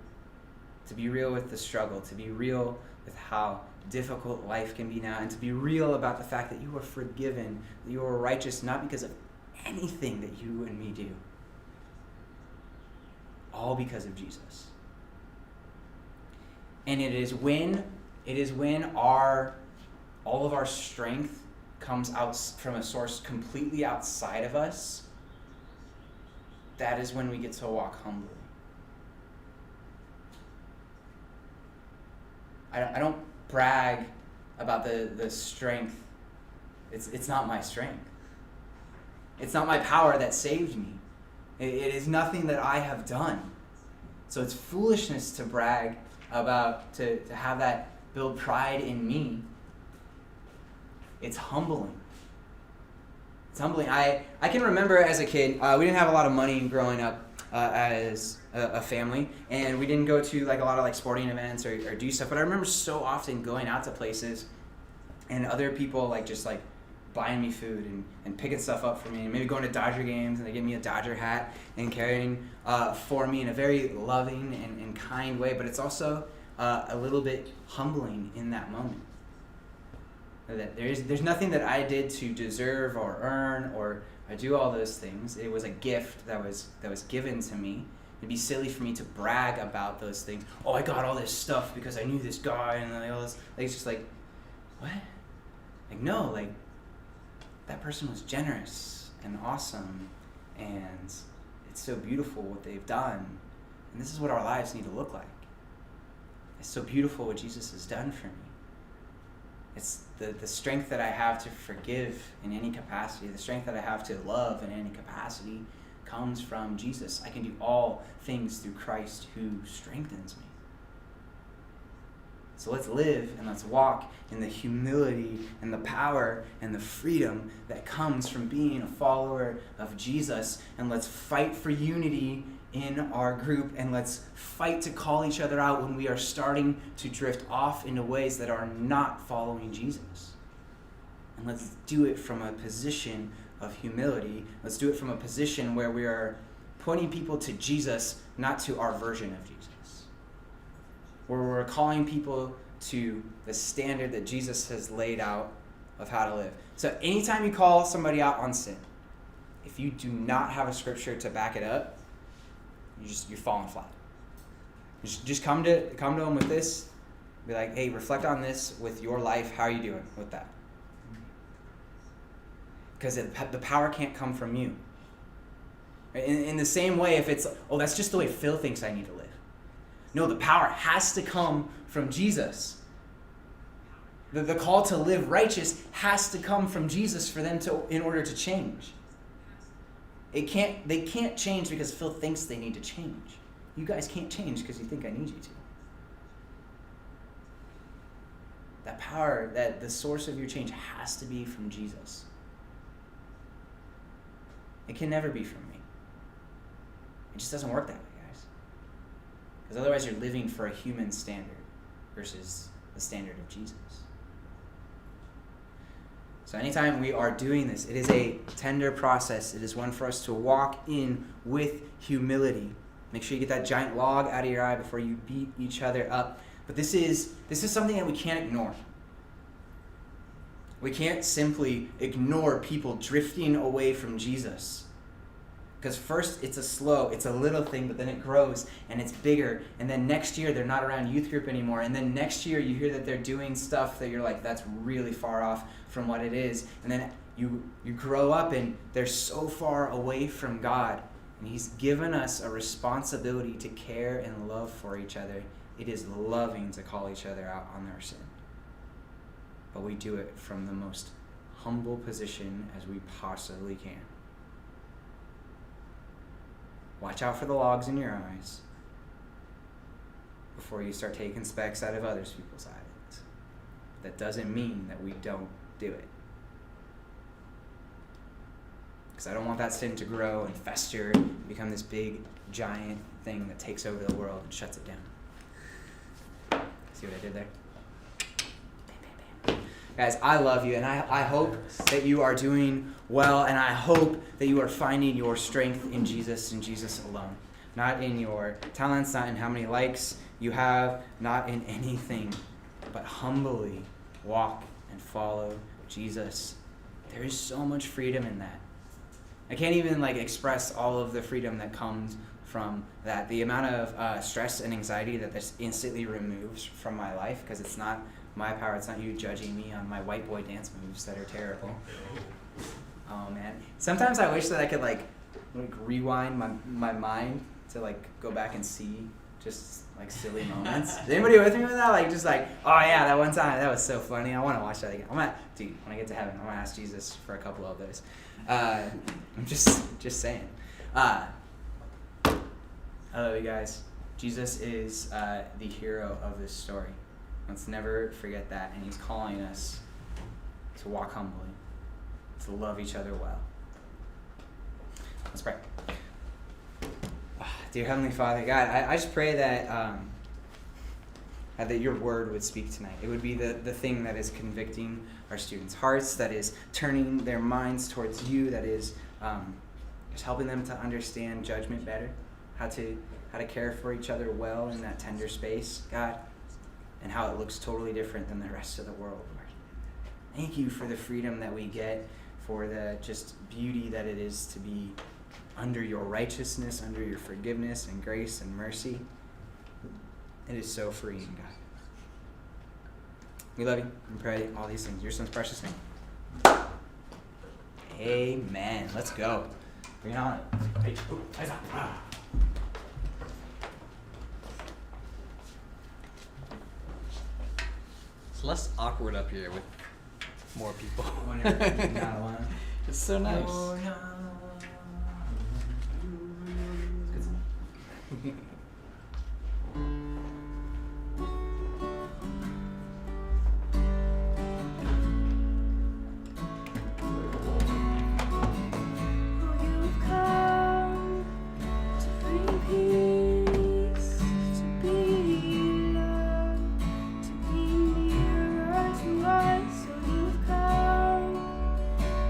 To be real with the struggle. To be real with how difficult life can be now. And to be real about the fact that you are forgiven, that you are righteous, not because of anything that you and me do. All because of Jesus. And it is when all of our strength comes out from a source completely outside of us, that is when we get to walk humbly. I don't brag about the strength. It's not my strength. It's not my power that saved me. It is nothing that I have done. So it's foolishness to brag about, to have that build pride in me. It's humbling. It's humbling. I can remember as a kid, we didn't have a lot of money growing up as a family, and we didn't go to like a lot of like sporting events or do stuff, but I remember so often going out to places and other people like just like buying me food and picking stuff up for me, and maybe going to Dodger games and they give me a Dodger hat and carrying for me in a very loving and kind way, but it's also a little bit humbling in that moment. That there's nothing that I did to deserve or earn or do all those things. It was a gift that was given to me. It'd be silly for me to brag about those things. Oh, I got all this stuff because I knew this guy and like all this. Like, it's just like, what? Like, no, like, that person was generous and awesome, and it's so beautiful what they've done. And this is what our lives need to look like. It's so beautiful what Jesus has done for me. It's the strength that I have to forgive in any capacity, the strength that I have to love in any capacity comes from Jesus. I can do all things through Christ who strengthens me. So let's live and let's walk in the humility and the power and the freedom that comes from being a follower of Jesus. And let's fight for unity in our group, and let's fight to call each other out when we are starting to drift off into ways that are not following Jesus. And let's do it from a position of humility. Let's do it from a position where we are pointing people to Jesus, not to our version of Jesus. Where we're calling people to the standard that Jesus has laid out of how to live. So anytime you call somebody out on sin, if you do not have a scripture to back it up, you're falling flat. Just come to them with this. Be like, hey, reflect on this with your life. How are you doing with that? Because the power can't come from you. In the same way, if it's, oh, that's just the way Phil thinks I need to live. No, the power has to come from Jesus. The call to live righteous has to come from Jesus for them in order to change. They can't change because Phil thinks they need to change. You guys can't change because you think I need you to. That power, that the source of your change has to be from Jesus. It can never be from me. It just doesn't work that way, guys. Because otherwise you're living for a human standard versus the standard of Jesus. So anytime we are doing this, it is a tender process. It is one for us to walk in with humility. Make sure you get that giant log out of your eye before you beat each other up. But this is something that we can't ignore. We can't simply ignore people drifting away from Jesus. Because first it's a little thing, but then it grows and it's bigger. And then next year they're not around youth group anymore. And then next year you hear that they're doing stuff that you're like, that's really far off from what it is. And then you grow up and they're so far away from God. And He's given us a responsibility to care and love for each other. It is loving to call each other out on their sin. But we do it from the most humble position as we possibly can. watch out for the logs in your eyes before you start taking specks out of other people's eyes. That doesn't mean that we don't do it. Because I don't want that sin to grow and fester and become this big, giant thing that takes over the world and shuts it down. See what I did there? Bam, bam, bam. Guys, I love you, and I hope that you are doing well, and I hope that you are finding your strength in Jesus and Jesus alone. Not in your talents, not in how many likes you have, not in anything, but humbly walk and follow Jesus. There is so much freedom in that. I can't even express all of the freedom that comes from that. The amount of stress and anxiety that this instantly removes from my life, because it's not my power, it's not you judging me on my white boy dance moves that are terrible. Oh man, sometimes I wish that I could rewind my mind to go back and see just silly moments. Is anybody with me with that? Oh yeah, that one time that was so funny. I want to watch that again. When I get to heaven, I'm gonna ask Jesus for a couple of those. I'm just saying. I love you guys. Jesus is the hero of this story. Let's never forget that. And he's calling us to walk humbly, to love each other well. Let's pray. Dear Heavenly Father, God, I just pray that that your word would speak tonight. It would be the thing that is convicting our students' hearts, that is turning their minds towards you, that is just helping them to understand judgment better, how to care for each other well in that tender space, God, and how it looks totally different than the rest of the world, Lord. Thank you for the freedom that we get, for the just beauty that it is to be under your righteousness, under your forgiveness and grace and mercy. It is so freeing, God. We love you and pray all these things in your son's precious name. Amen. Let's go. Bring it on. Hey, eyes up. It's less awkward up here with more people. When you're not alone. It's so nice. Oh, no. Life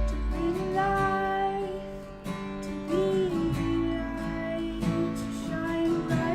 to be light, to shine bright.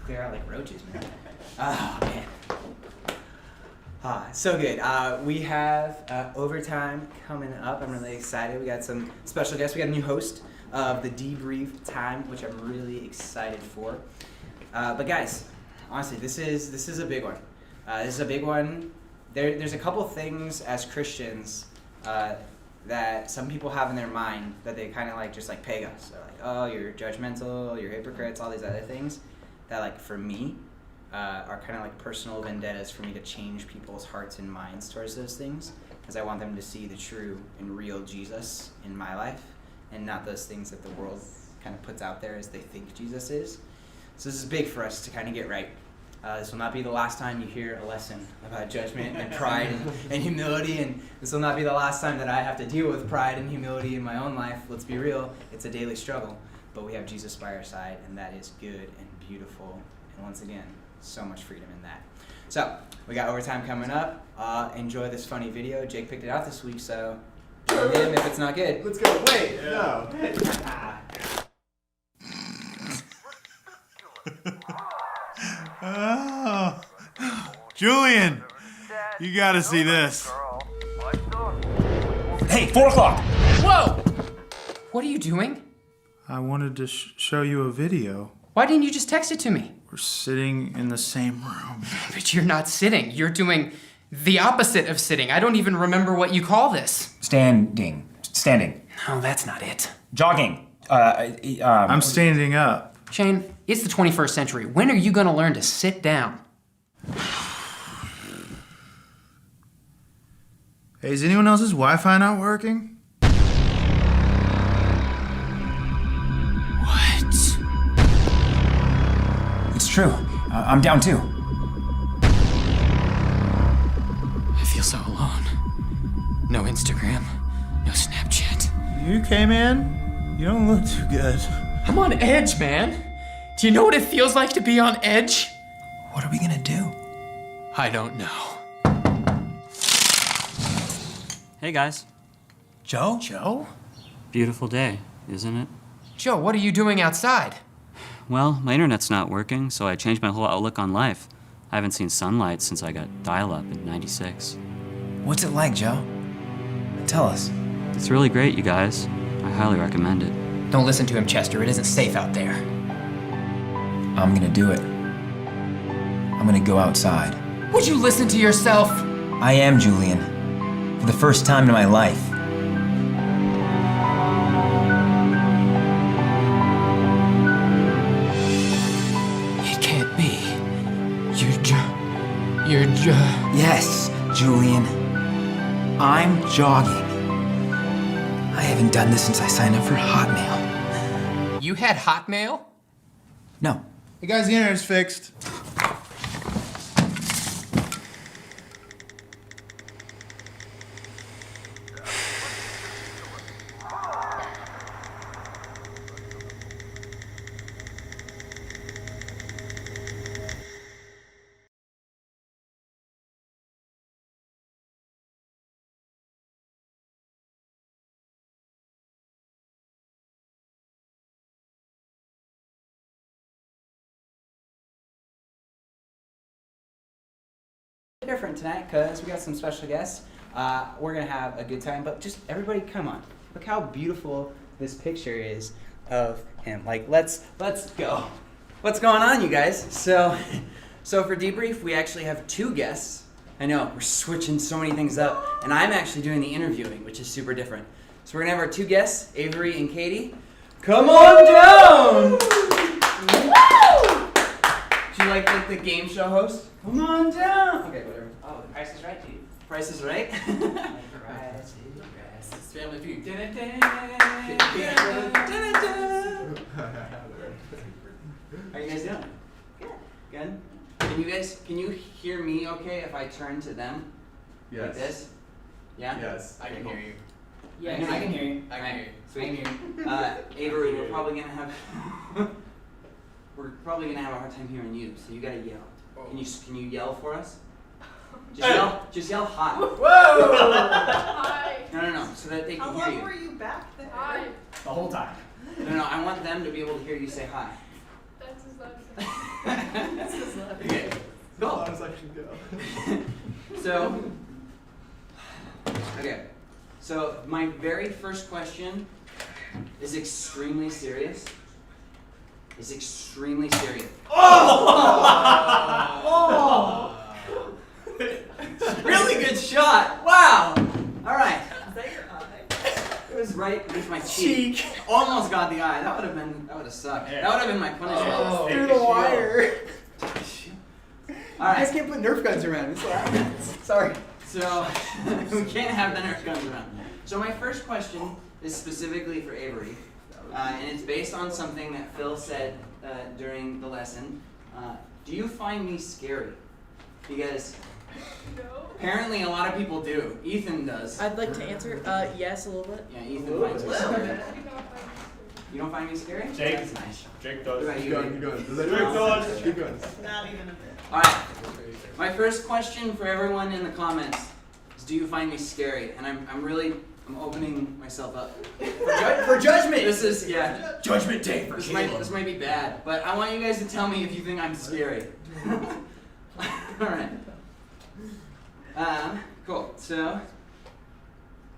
clear out like roaches, man. Oh man. So good. We have overtime coming up. I'm really excited. We got some special guests. We got a new host of the Debrief Time, which I'm really excited for. But guys, honestly, this is a big one. This is a big one. There's a couple things as Christians that some people have in their mind that they kind of like just like peg us. They're like, oh, you're judgmental, you're hypocrites, all these other things that like for me are kind of like personal vendettas for me to change people's hearts and minds towards those things, because I want them to see the true and real Jesus in my life and not those things that the world kind of puts out there as they think Jesus is. So this is big for us to kind of get right. This will not be the last time you hear a lesson about judgment and pride and humility, and this will not be the last time that I have to deal with pride and humility in my own life. Let's be real, it's a daily struggle, but we have Jesus by our side, and that is good and beautiful, and once again, so much freedom in that. So, we got overtime coming up. Enjoy this funny video. Jake picked it out this week, so join him if it's not good. Let's go. Wait, no. Oh, Julian, you gotta see this. Hey, 4 o'clock! Whoa! What are you doing? I wanted to show you a video. Why didn't you just text it to me? We're sitting in the same room. But you're not sitting. You're doing the opposite of sitting. I don't even remember what you call this. Standing. No, that's not it. Jogging. I'm standing up. Shane, it's the 21st century. When are you gonna learn to sit down? Hey, is anyone else's Wi-Fi not working? What? It's true. I'm down too. I feel so alone. No Instagram, no Snapchat. You okay, man? You don't look too good. I'm on edge, man. Do you know what it feels like to be on edge? What are we gonna do? I don't know. Hey guys. Joe? Joe? Beautiful day, isn't it? Joe, what are you doing outside? Well, my internet's not working, so I changed my whole outlook on life. I haven't seen sunlight since I got dial-up in '96. What's it like, Joe? Tell us. It's really great, you guys. I highly recommend it. Don't listen to him, Chester. It isn't safe out there. I'm gonna do it. I'm gonna go outside. Would you listen to yourself? I am, Julian. For the first time in my life. It can't be. You're Yes, Julian. I'm jogging. I haven't done this since I signed up for Hotmail. You had Hotmail? No. Hey guys, the internet's fixed. Different tonight because we got some special guests. We're gonna have a good time, but just everybody come on, look how beautiful this picture is of him. Like let's go. What's going on, you guys? So for debrief we actually have 2 guests. I know we're switching so many things up, and I'm actually doing the interviewing, which is super different. So we're gonna have our 2 guests, Avery and Katie. Come on down. Woo! Do you like the game show host? Come on down. Okay, whatever. Oh, the Price is Right, dude. Price is Right? Price is Right. It's Family Feud. How you guys doing? Good. Good? Can you hear me okay if I turn to them? Yes. Like this? Yeah? Yes. I can hear you. Yeah, I can hear you. I can hear you. Sweet. Avery, we're probably gonna have a hard time hearing you, so you gotta yell. Can you yell for us? Just yell hi. Whoa! Hi. No, so that they can How hear long you. were you back there? Hi. The whole time. No, I want them to be able to hear you say hi. That's as Okay. Cool. So, okay. So my very first question is extremely serious. Is extremely serious. Oh! Really good shot. Wow. All right. Is that your eye? It was right against my cheek. Almost got the eye. That would have sucked. Yeah. That would have been my punishment. Oh. Through the wire. All You guys right. can't put Nerf guns around. It's what happens. Sorry. So we can't have the Nerf guns around. So my first question is specifically for Avery, and it's based on something that Phil said during the lesson. Do you find me scary? Because apparently a lot of people do. Ethan does. I'd like to answer. Yes, a little bit. Yeah, Ethan finds me scary. You don't find me scary? Jake. That's nice. Jake What does. about Keep you? going, keep going. Does that Drink does. Keep going. Not even a bit. All right. My first question for everyone in the comments is: do you find me scary? And I'm opening myself up For judgment. This is Judgment Day for This might be bad, but I want you guys to tell me if you think I'm scary. All right. Cool. So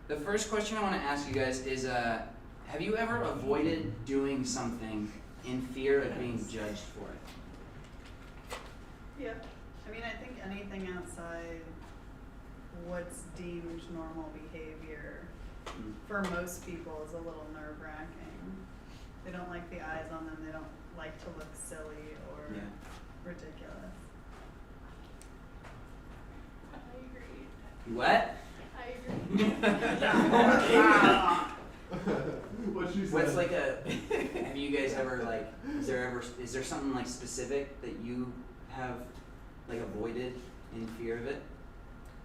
the first question I want to ask you guys is: have you ever avoided doing something in fear of being judged for it? Yeah. I mean, I think anything outside what's deemed normal behavior for most people is a little nerve-wracking. They don't like the eyes on them. They don't like to look silly or ridiculous. I agree. What? I agree. What she said. What's like a? Have you guys ever like? Is there something like specific that you have like avoided in fear of it?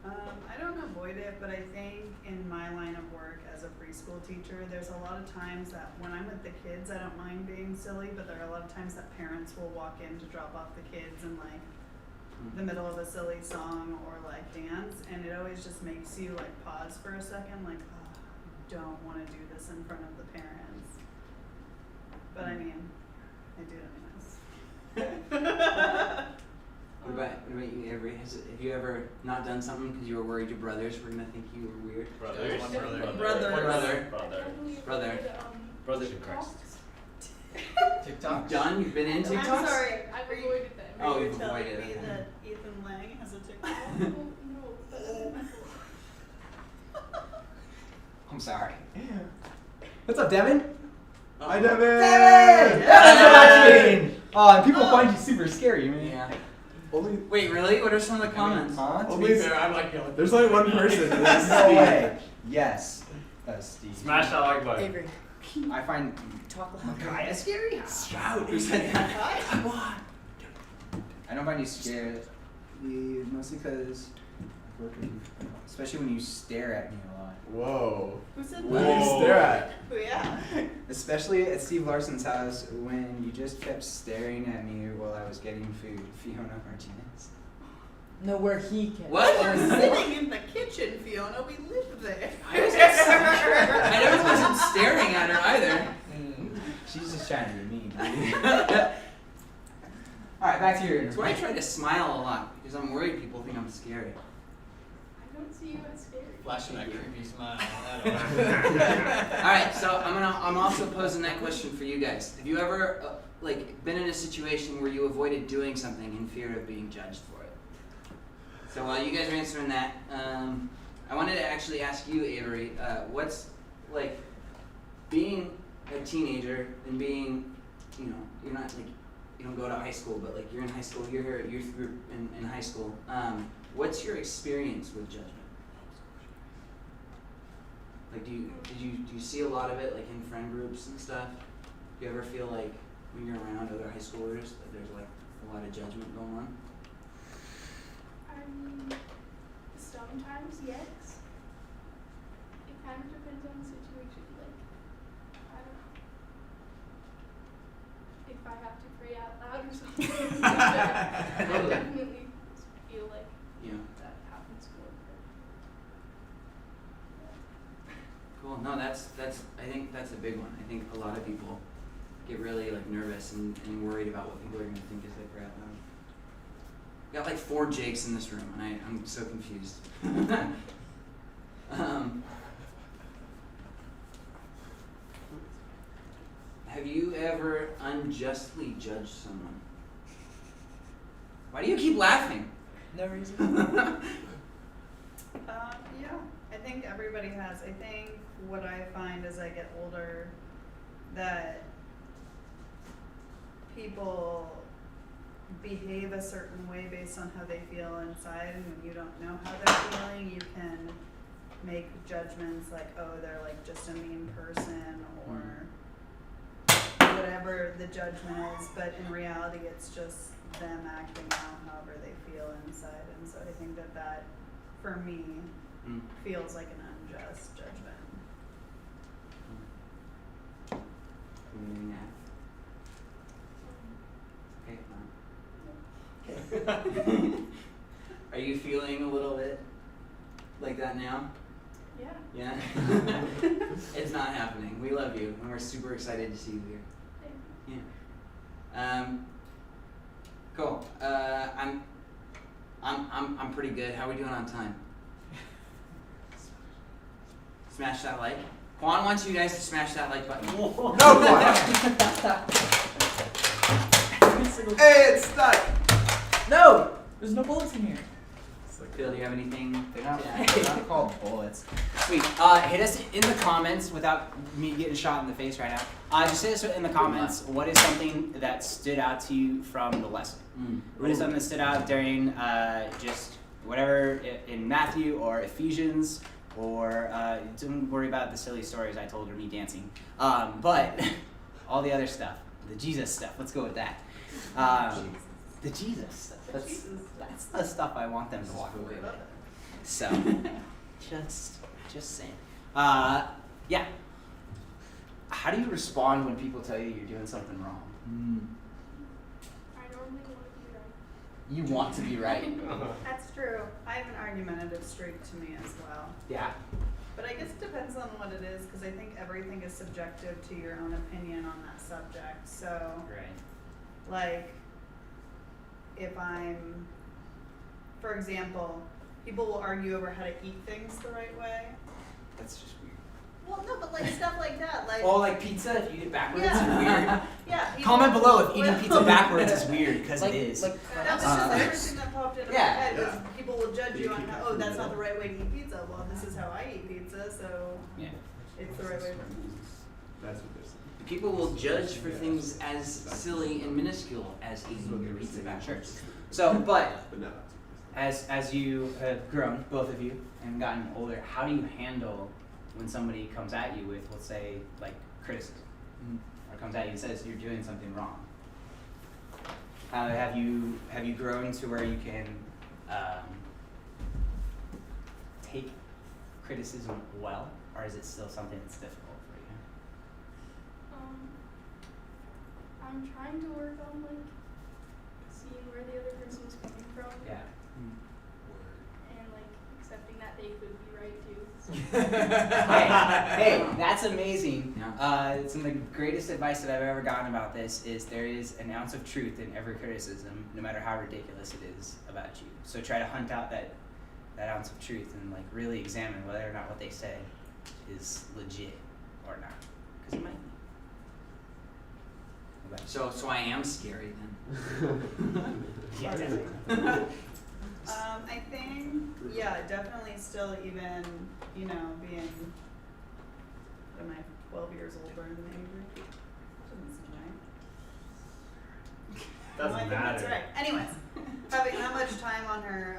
I don't avoid it, but I think in my line of work as a preschool teacher, there's a lot of times that when I'm with the kids, I don't mind being silly, but there are a lot of times that parents will walk in to drop off the kids in like the middle of a silly song or like dance, and it always just makes you like pause for a second, like, oh, I don't want to do this in front of the parents. But I mean, I do it anyways. What about you, Avery? Have you ever not done something because you were worried your brothers were gonna think you were weird? Brothers. One brother. Brother. Brother. Brothers in Christ. TikTok. John, you've been in I'm TikToks? sorry. I've avoided them. Oh, Are you you've telling avoided me it. that Ethan Lang has a TikTok? No, but I'm sorry. What's up, Devin? Hi, Devin. Devin! That's watching. Oh, and people find you super scary, man. Yeah. Only, Wait, really? What are some of the comments? Huh? To only be fair, I'm like, there's only one person. And that's No Steve. way. Yes. Steve. Smash that like button. Avery, I find talk loud. Micaiah scary. Shout. Who said that? Come on. I don't find you scared. Mostly because, especially when you stare at me a lot. Whoa. Who said What do that? you stare at? Oh, yeah. Especially at Steve Larson's house when you just kept staring at me while I was getting food. Fiona Martinez. No, where he can. What? We're sitting in the kitchen, Fiona. We live there. I never wasn't staring at her either. She's just trying to be mean. Alright, back to your. That's why I try to smile a lot, because I'm worried people think I'm scary. I don't see you as scary. Flashing that creepy smile. Alright, so I'm also posing that question for you guys. Have you ever been in a situation where you avoided doing something in fear of being judged for it? So while you guys are answering that, I wanted to actually ask you, Avery, what's like being a teenager and being, you're not like, you don't go to high school, but like you're in high school, you're here at youth group in high school. What's your experience with judgment? Like, do you see a lot of it like in friend groups and stuff? Do you ever feel like when you're around other high schoolers that there's like a lot of judgment going on? I mean, sometimes yes. It kind of depends on the situation. Like, I don't know. If I have to pray out loud or something, I definitely feel like that happens more. Cool. No, that's I think that's a big one. I think a lot of people get really like nervous and worried about what people are gonna think as they pray out loud. We got like 4 Jakes in this room, and I'm so confused. Have you ever unjustly judged someone? Why do you keep laughing? No reason. Yeah, I think everybody has. I think what I find as I get older, that people behave a certain way based on how they feel inside, and when you don't know how they're feeling, you can make judgments like, oh, they're like just a mean person, or whatever the judgment is, but in reality it's just them acting out however they feel inside. And so I think that for me feels like an unjust judgment. Are you feeling a little bit like that now? Yeah. Yeah? It's not happening. We love you, and we're super excited to see you here. Thank you. Yeah. Cool. I'm pretty good. How are we doing on time? Smash that like. Quan wants you guys to smash that like button. No, Quan. Hey, it's stuck. No! There's no bullets in here. Phil, do you have anything? They're not called bullets. Sweet. Hit us in the comments without me getting shot in the face right now. Just hit us in the comments. What is something that stood out to you from the lesson? What is something that stood out during just whatever in Matthew or Ephesians, or don't worry about the silly stories I told or me dancing. But all the other stuff, the Jesus stuff. Let's go with that. The Jesus stuff. That's the stuff I want them to walk away with. So, just saying. Yeah. How do you respond when people tell you you're doing something wrong? I normally want to be right. You want to be right. That's true. I have an argumentative streak to me as well. Yeah. But I guess it depends on what it is, because I think everything is subjective to your own opinion on that subject. So, Right. like, if I'm, for example, people will argue over how to eat things the right way. That's just weird. Well, no, but like stuff like that, like. Oh, like pizza, if you eat it backwards, Yeah. it's weird. Yeah. Comment below if eating well- pizza backwards is weird, because it is. That was just everything that popped into my yeah. head. Was people will judge you on how, oh, that's not the right way to eat pizza. Well, this is how I eat pizza, so Yeah. it's the right way for me. That's what they're saying. People will judge for things as silly and minuscule as eating your pizza backwards. So, but But no. as you have grown, both of you, and gotten older, how do you handle when somebody comes at you with, let's say, like criticism, or comes at you and says you're doing something wrong? Have you grown to where you can take criticism well, or is it still something that's difficult for you? I'm trying to work on like seeing where the other person's coming from. Yeah. And like accepting that they could be right too. Hey, that's amazing. Some of the greatest advice that I've ever gotten about this is there is an ounce of truth in every criticism, no matter how ridiculous it is about you. So try to hunt out that ounce of truth and like really examine whether or not what they say is legit or not, because it might be. So I am scary then. Yeah. I think, yeah, definitely still even, you know, being, what am I, 12 years older than Avery? Doesn't seem right. Doesn't No, I think matter. that's right. Anyways, having that much time on her,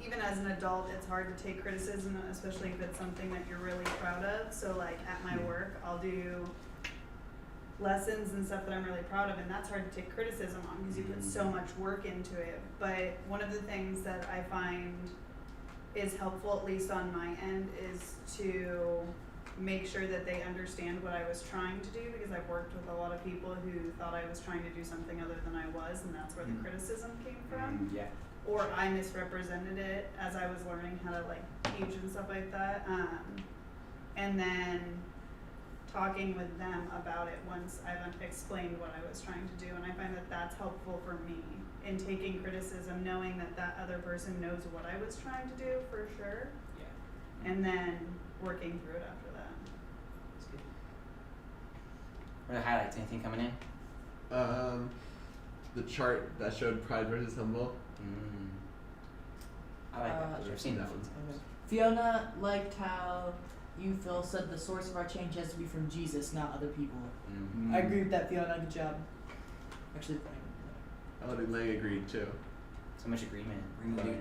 even as an adult, it's hard to take criticism, especially if it's something that you're really proud of. So like at my work, I'll do lessons and stuff that I'm really proud of, and that's hard to take criticism on because you put so much work into it. But one of the things that I find is helpful, at least on my end, is to make sure that they understand what I was trying to do, because I've worked with a lot of people who thought I was trying to do something other than I was, and that's where the criticism came from. Yeah. Or I misrepresented it as I was learning how to like teach and stuff like that. And then talking with them about it once I've explained what I was trying to do, and I find that that's helpful for me in taking criticism, knowing that that other person knows what I was trying to do for sure, Yeah. and then working through it after that. That's good. What are the highlights? Anything coming in? The chart that showed Pride versus Humble. I like that. I've seen that one. Fiona liked how you, Phil, said the source of our change has to be from Jesus, not other people. I agree with that, Fiona. Good job. Actually, Elodie Lang agreed too. So much agreement.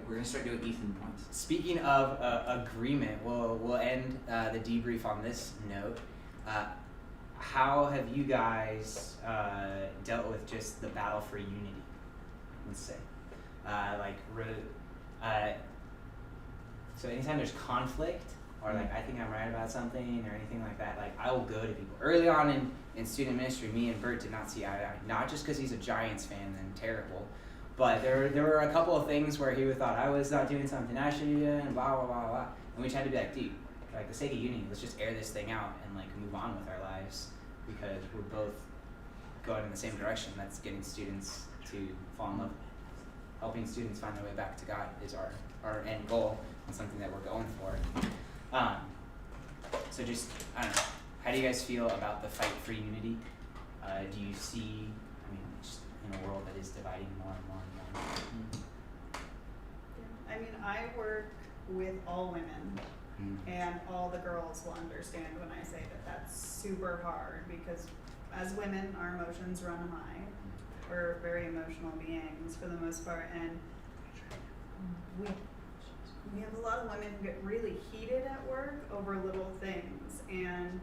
We're gonna start doing Ethan points. Speaking of agreement, we'll end the debrief on this note. How have you guys dealt with just the battle for unity? Let's say, so anytime there's conflict, or like I think I'm right about something, or anything like that, like I will go to people. Early on in student ministry, me and Bert did not see eye to eye. Not just because he's a Giants fan and terrible, but there were a couple of things where he thought I was not doing something I should be doing, and blah blah blah blah. And we tried to be like, dude, for like the sake of unity, let's just air this thing out and like move on with our lives, because we're both going in the same direction. That's getting students to fall in love. Helping students find their way back to God is our end goal, and something that we're going for. So just, I don't know, how do you guys feel about the fight for unity? Do you see, just in a world that is dividing more and more and more? I mean, I work with all women, and all the girls will understand when I say that that's super hard, because as women, our emotions run high. We're very emotional beings for the most part, and we have a lot of women get really heated at work over little things, and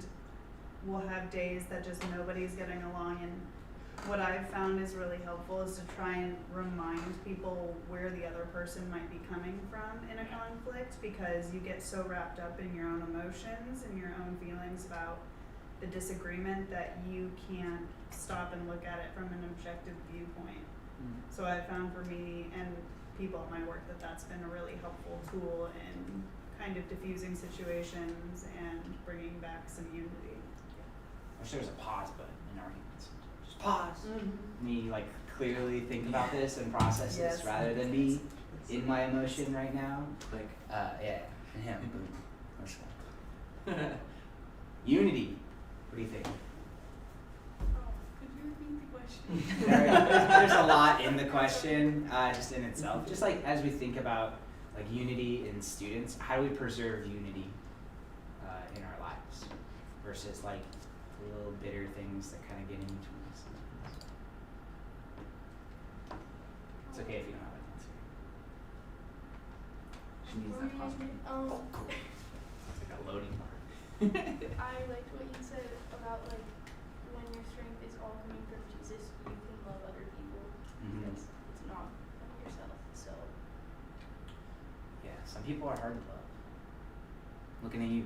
we'll have days that just nobody's getting along. And what I've found is really helpful is to try and remind people where the other person might be coming from in a conflict, because you get so wrapped up in your own emotions and your own feelings about the disagreement that you can't stop and look at it from an objective viewpoint. So I found for me and people at my work that that's been a really helpful tool in kind of diffusing situations and bringing back some unity. I wish there was a pause button in arguments. Just pause. Me like clearly think about this and process this rather than be in my emotion right now. Click. Yeah. And him. Boom. Unity. What do you think? Could you repeat the question? There's a lot in the question, just in itself. Just like as we think about like unity in students, how do we preserve unity in our lives versus like little bitter things that kind of get in between us? It's okay if you don't have an answer. She needs that pause button. Cool. It's like a loading bar. I liked what you said about like when your strength is all coming from Jesus, you can love other people because it's not from yourself. So Yeah, some people are hard to love. Looking at you.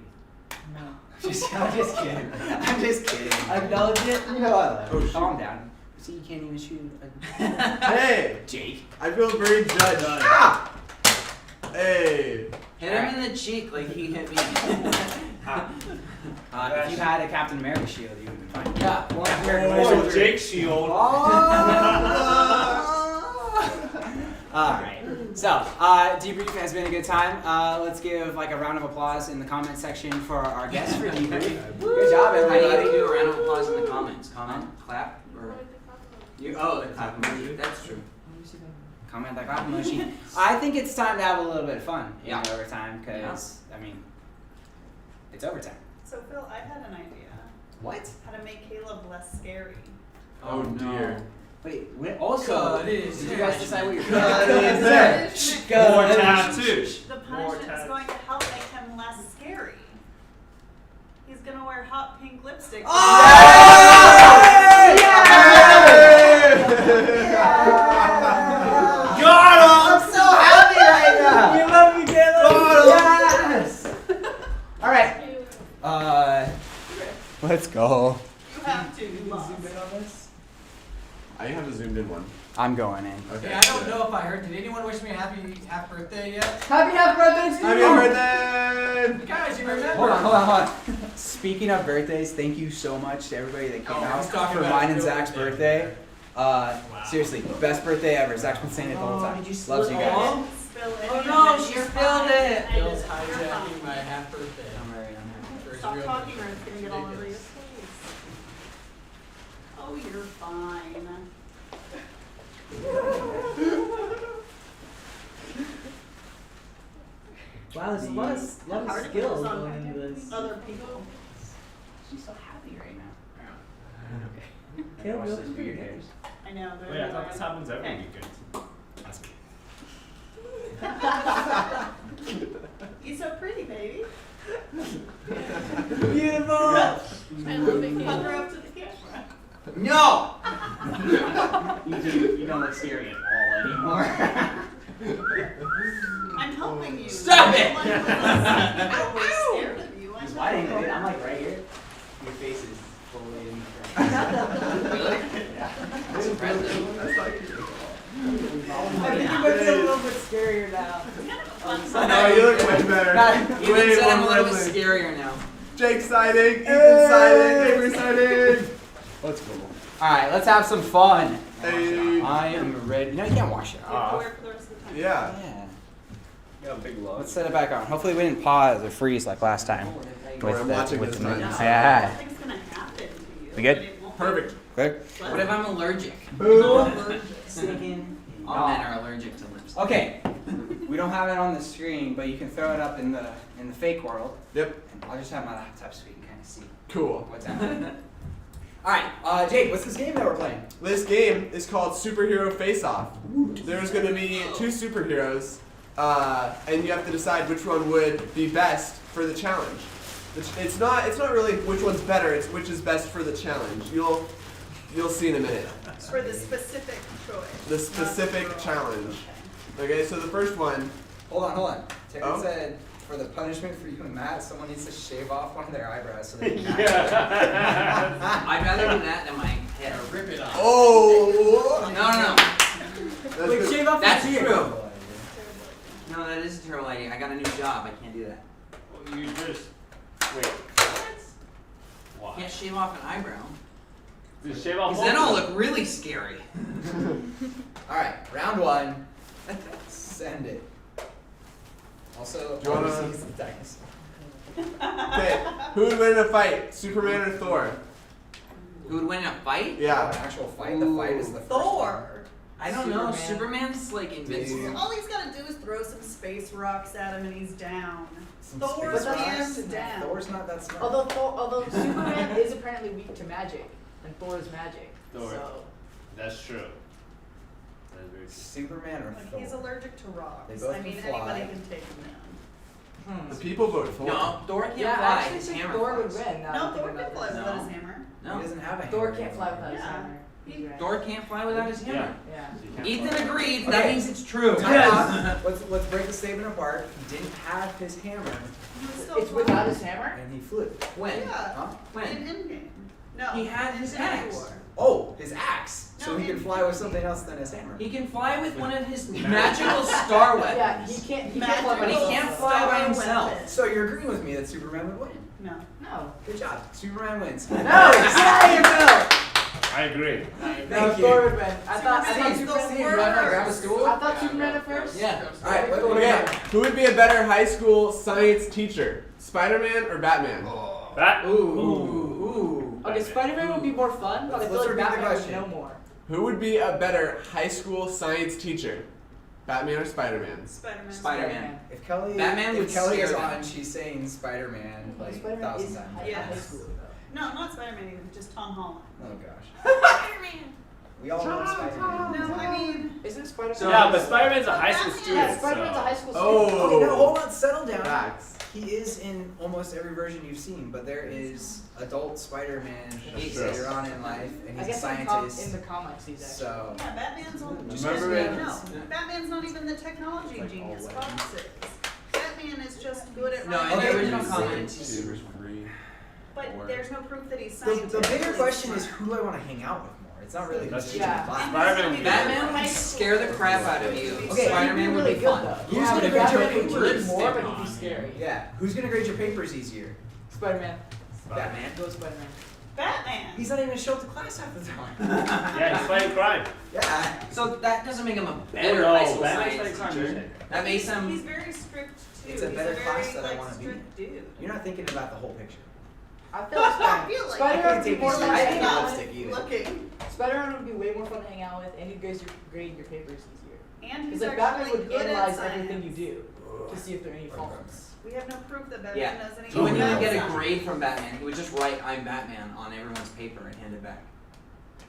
no. I'm just kidding. I'm just kidding. Acknowledge it. You know I love you. Calm down. See, you can't even shoot Hey! Jake. I feel very judged. Ah! Hey! Hit him in the cheek like he hit me. If you had a Captain America shield, you would have been fine. Yeah. Oh, Jake Shield. Alright. So, debrief has been a good time. Let's give like a round of applause in the comment section for our guests for debrief. Good job, How do everybody. you do a round of applause in the comments? Comment, clap, or like the compliment. you? Oh, the clap emoji. That's true. Comment that clap emoji. I think it's time to have a little bit of fun in Yeah. overtime because, I mean, it's overtime. So Phil, I had an idea. What? How to make Caleb less scary. Oh dear. Wait, also, Cut it. did you guys decide what your Cut is? More tattoos. The More punishment is tattoos. going to help make him less scary. He's gonna wear hot pink lipstick. Got him! I'm so happy right now! You love me, Caleb! Yes! Alright. Let's go. You have to. Zoom in on this? I have a zoomed in one. I'm going in. Okay, I don't know if I heard. Did anyone wish me a happy birthday yet? Happy birthday, Steve! Happy birthday! Guys, you remember? Hold on. Speaking of birthdays, thank you so much to everybody that came out he's talking for about mine and his real Zach's birthday. birthday. Seriously, best birthday ever. Zach's been saying it the whole time. did you Loves you guys. all? Spill it. Oh no, she spilled it! Bill's hijacking my half birthday. I'm ready. For his Stop real talking or birthday. it's gonna get all over your face. Oh, you're fine. Wow, there's a lot of Hard to skills focus on going into this. Other people. She's so happy right now. Caleb, Watch you're those looking pretty beard good. hairs. I know. Wait, I thought this happens every Okay. weekend. You're so pretty, baby. Beautiful! I love it. Hug her up to the camera. No! you don't look scary at all anymore. I'm helping you. Stop it! I'm scared of you. Just wide angle, dude. I'm like right here. Your face is fully in the front. Really? Yeah. That's impressive. That's like I think you might be a little bit scarier now. Oh, you look much better. Even Way said I'm a more little bit friendly. scarier now. Jake sighting, Ethan sighting, Avery sighting. Let's go. Alright, let's have some fun. Hey. I am ready. No, you can't wash it You have to off. wear it for the rest of the time. Yeah. Yeah. You got a big log. Let's set it back on. Hopefully we didn't pause or freeze like last time. Or I'm watching with this the time. minutes. No, Yeah. Nothing's gonna happen to you. We good? but it won't Perfect. Good? What if I'm allergic? Boom. All men are allergic to lipstick. Okay. We don't have it on the screen, but you can throw it up in the fake world. Yep. And I'll just have my laptop so we can kind of see Cool. what's happening. Alright, Jake, what's this game that we're playing? This game is called Superhero Face Off. There's going to be 2 superheroes, and you have to decide which one would be best for the challenge. It's not really which one's better. It's which is best for the challenge. You'll see in a minute. For the specific choice. The specific challenge. Okay, so the first one. Hold on. Ticket Oh? said for the punishment for you and Matt, someone needs to shave off one of their eyebrows so they can match Yeah. I'd rather do that than my head. Rip it off. Oh! No. That's Wait, good. shave off That's your true. beard. No, that is a terrible idea. I got a new job. I can't do that. You just wait. Why? Can't shave off an eyebrow. Just shave off. Because then both I'll of them. look really scary. Alright, round 1. Send it. Also, Do you wanna- obviously, he's the dinosaur. Okay, who would win in a fight, Superman or Thor? Who would win in a fight? An Yeah. actual fight. The fight is the first one. Thor. I don't know. Superman. Superman's like invincible. Dude. All he's gotta do is throw some space rocks at him and he's down. Some Thor's space rocks. hands down. Thor's not that smart. Although Superman is apparently weak to magic, and Thor is magic. Thor. So That's true. That's very true. Superman or Like Thor? he's allergic to rocks. They both I mean, can fly. anybody can take him down. The people vote for. No, Thor can't yeah, I fly. actually His think hammer Thor would flies. win. now No, that I'm Thor thinking can about fly this. without No. his hammer. He No, doesn't have a Thor hammer. can't fly without his Yeah. hammer. He's right. Thor can't fly without his hammer. Yeah. So you can't Ethan fly. agreed. Okay. That means it's true. Time Yes. out. Let's break the statement apart. He didn't have his hammer, He was still It's flying. without his hammer? and he flew. When? Yeah. Huh? When? In Endgame. No. He had his Infinity axe. War. Oh, his axe. So No, he can in- fly with something else than his hammer. He can fly with one of his magical star weapons. Yeah, he can't fly But he by can't himself. fly by Star himself. weapon. So you're agreeing with me that Superman would win. No. No. Good job. Superman wins. No, yeah, I agree. Thank no, you. Thor would win. I thought Superman's Superman. the You want to grab a worst. stool? I thought Superman at first. Yeah. All right. What Okay, who would be a better high school science teacher, Spider-Man or Batman? That. Ooh. Okay, Spider-Man would be more fun, but I feel Let's like repeat the Batman would question. know more. Who would be a better high school science teacher, Batman or Spider-Man? Spider-Man. Spider-Man. If Kelly, Batman would if Kelly is scare on, them. she's saying Spider-Man like Spider-Man 1,000 is times. high Yes. school though. No, not Spider-Man even, just Tom Holland. Oh gosh. Spider-Man. We all love Spider-Man. No, I mean, Isn't Spider-Man? So- Yeah, but Spider-Man's a high school Yeah, student. Yeah, Spider-Man's a so. high school Oh. student. Okay, no, hold on, settle down. Facts. He is in almost every version you've seen, but there is adult Spider-Man That's later true. on in life, and I he's a guess in scientist. the comics he's actually. So yeah, Batman's on. Just Remember Batman. it? No, Batman's not even the technology Like genius. all Fox is. Batman is just good at No, in writing. the Okay. original scenes. comics. But there's no proof that he's the scientific. bigger question is, who do I want to hang out with more? It's not really That's considered Yeah. a class. Spider-Man would be Batman would scare the crap out of you. Okay. Spider-Man would be fun. Who's Yeah, gonna but grade your Batman would papers? learn more, but he'd be scary. Yeah. Who's gonna grade your papers easier? Spider-Man. Batman. Go Spider-Man. Batman. He's not even gonna show up to class half the time. Yeah, he's fighting crime. Yeah. So that doesn't make him a better no, high school Batman's science fighting teacher. crime. That makes He's him. very strict too. It's a He's better very, class that I like, wanna be in. strict dude. You're not thinking about the whole picture. I feel like I feel like Spider-Man I would be can't more take fun these- to I hang think out lipstick with. either. Looking. Spider-Man would be way more fun to hang out with, and he'd grade your papers easier. And he's Because like Batman actually would good at analyze science. everything you do to see if there are any faults. We have no proof that Batman Yeah. knows anything He wouldn't even about get a science. grade from Batman. He would just write "I'm Batman" on everyone's paper and hand it back.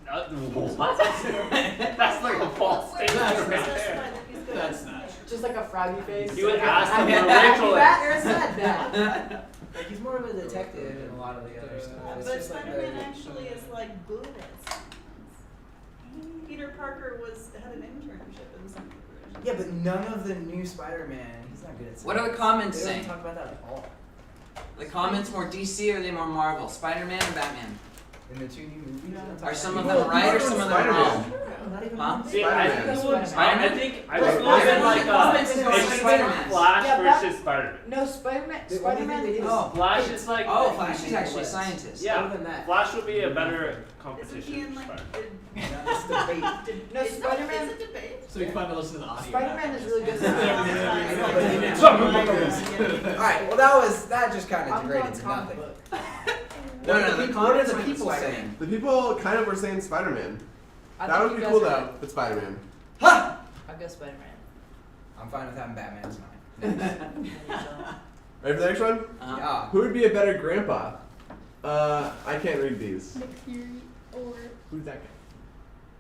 What? That's like a false statement right there. That's not. Just like a froggy face. You would like ask a him happy for Rachel. bat or a sad bat. Like he's more of a detective and a lot of the other stuff. It's But just like Spider-Man the- actually is like good at science. Peter Parker had an internship in some version. Yeah, but none of the new Spider-Man, he's not good at What are the science. comments They don't saying? talk about that at all. The comments more DC or are they more Marvel? Spider-Man or Batman? In the two new movies, they don't talk Are some about of them right or some of them Spider-Man. wrong? Not even Huh? one. See, Spider-Man. I think I Like, was Batman looking like comments is it going should be Spider-Man. Flash Yeah, versus Spider-Man. No, Spider-Man. Wait, what do you think they did? Spider-Man. Oh, Flash is like Oh, Flash is actually a scientist. yeah. Other than that. Flash would be a better Isn't he competition in for like Spider-Man. It's debate. No, Spider-Man. Is it debate? So we can find to listen to the audio. Spider-Man is really good. I know, but he didn't- Alright, Alright, well that just kind of I'm degraded going to comic nothing. book. No, no, the What are comments the went people Spider-Man. saying? The people kind of were saying Spider-Man. I That think would be you cool guys are though, but Spider-Man. Ha! I'd go Spider-Man. I'm fine with having Batman as mine. Ready for the next one? Uh-huh. Yeah. Who would be a better grandpa? I can't read these. Nick Fury or Who's that guy?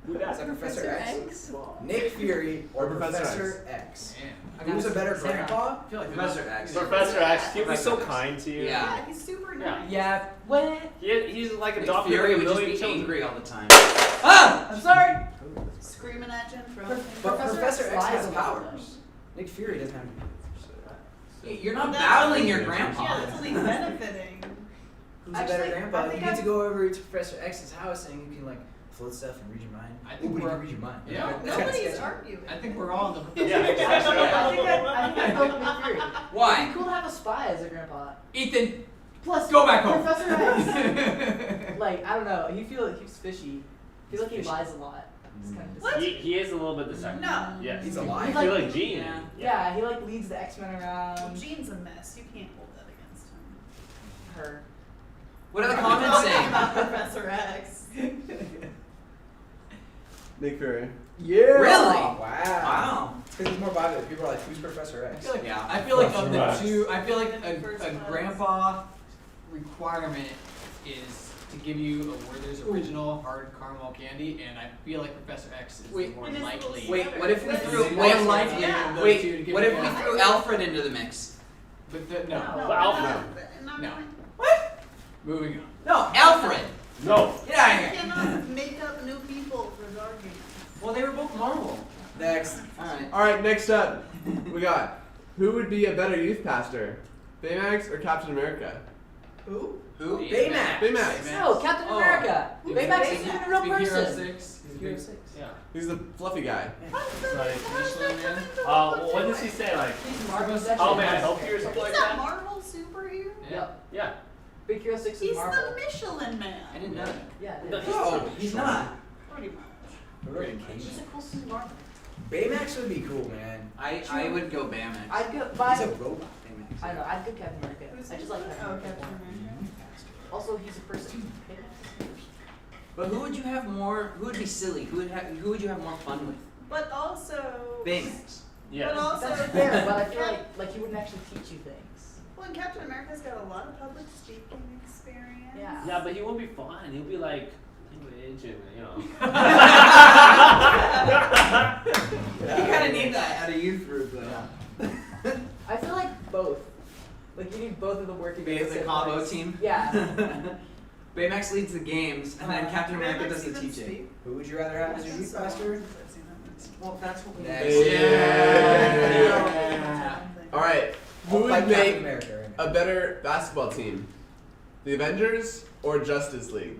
Who Is that? that Professor Professor X? X. Nick Fury or Or Professor Professor X? Man. Who's a better grandpa? I feel like Professor X. Professor X. He'd be so kind to you. Yeah. yeah, he's super Yeah. nice. Yeah. What? He's like Nick adopted Fury a would just million be children. angry all the time. Ah! I'm sorry. Screaming at you and throwing But things. Professor X flies has a lot, powers. Nick Fury doesn't have any. You're not That's battling only- your Yeah, grandpa. that's only benefiting. Who's Actually, a better grandpa? I You think get I- to go over to Professor X's house and you can like float stuff and read your mind. I think Ooh, but you we're- can read your mind. Yeah. That's kinda Nobody's sketchy. arguing. I think we're all in the. Yeah. I think I'd go with Nick Fury. Why? It'd be cool to have a spy as a grandpa. Ethan, Plus, go back home. Professor X. Like, I don't know. He's fishy. I feel like he lies a lot. It's kind of What? He is a little bit deceptive. No. Yes. He's I alive. feel like Gene. Yeah. Yeah, he like leads the X-Men around. Gene's a mess. You can't hold that against him. Her. What are the We're comments talking saying? about Professor X. Nick Fury. Yeah. Really? Wow. Wow. It's because he's more popular. People are like, who's Professor I X? feel like, Yeah. I feel like of the Right. two, I feel like First a class. grandpa requirement is to give you a Werther's original hard caramel candy, and I feel like Professor X is Wait. the more And his likely. little Wait, what if we Wait, threw more wait, likely yeah. of those wait, two to give what you if we a- threw Alfred into the mix? But no. No, But Alfred- not No. really. Moving on. No, Alfred. No. Get out of You here. cannot make up new people for his arguments. Well, they were both Marvel. Next. All right. All right, next up, we got who would be a better youth pastor, Baymax or Captain America? Who? Who? Baymax. Baymax. No, Captain Oh. America. Baymax isn't even a real Big Hero person. 6. Hero 6. Yeah. He's the fluffy guy. Like, Michelin Man. what does he say? Like, He's Marvel's oh man, I help you or something He's like a that? Marvel superhero? Yep. Yeah. Big Hero 6 is He's Marvel. the Michelin Man. I didn't know that. Yeah, it No, is. No, he's not. Pretty much. He's a cool suit Marvel. Baymax would be cool, man. I would go Baymax. I'd go He's by. a robot. Baymax. I don't know. I'd go Captain America. I just like Captain Oh, America. Captain America. Also, he's a person. But who would you have more? Who would be silly? Who would you have more fun with? But also. Baymax. But Yeah. also. That's fair, but I feel like he wouldn't actually teach you things. Well, and Captain America's got a lot of public speaking experience. Yeah. Yeah, but he won't be fun. He'll be like language and you know. You kind of need that at a youth group, though. I feel like both. Like you need both of them working. Be at the the same combo place. team. Yeah. Baymax leads the games, and then Captain America Baymax does the even teaching. speak? Who would you rather have as your youth pastor? Well, that's what we. Next. Yeah. All right, who I'll would fight Captain make America right now. a better basketball team, the Avengers or Justice League?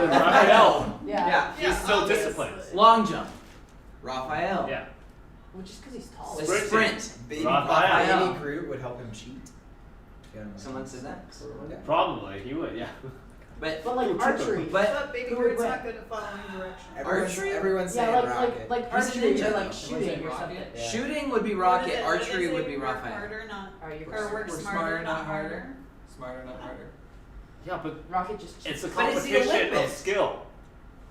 Raphael. Yeah. He's so disciplined. Long jump. Raphael. Yeah. Well, just because he's tall. The Sprinting. sprint. Baby Raphael. Baby Groot would help him cheat. Yeah, Someone said that. Yeah. Probably he would. Yeah. But But like archery. But Baby who would Groot's win? not good at following directions. Archery? Everyone's saying Yeah, Rocket. like He's a archery ninja, or though. like Was shooting it or Rocket? something. Yeah. shooting would be What Rocket. did they Archery say? would be Work Raphael. harder, not Alright, you're or work We're smarter, not harder. Smarter, not harder. Yeah, but Rocket just. it's a But it's the competition of Olympics. skill.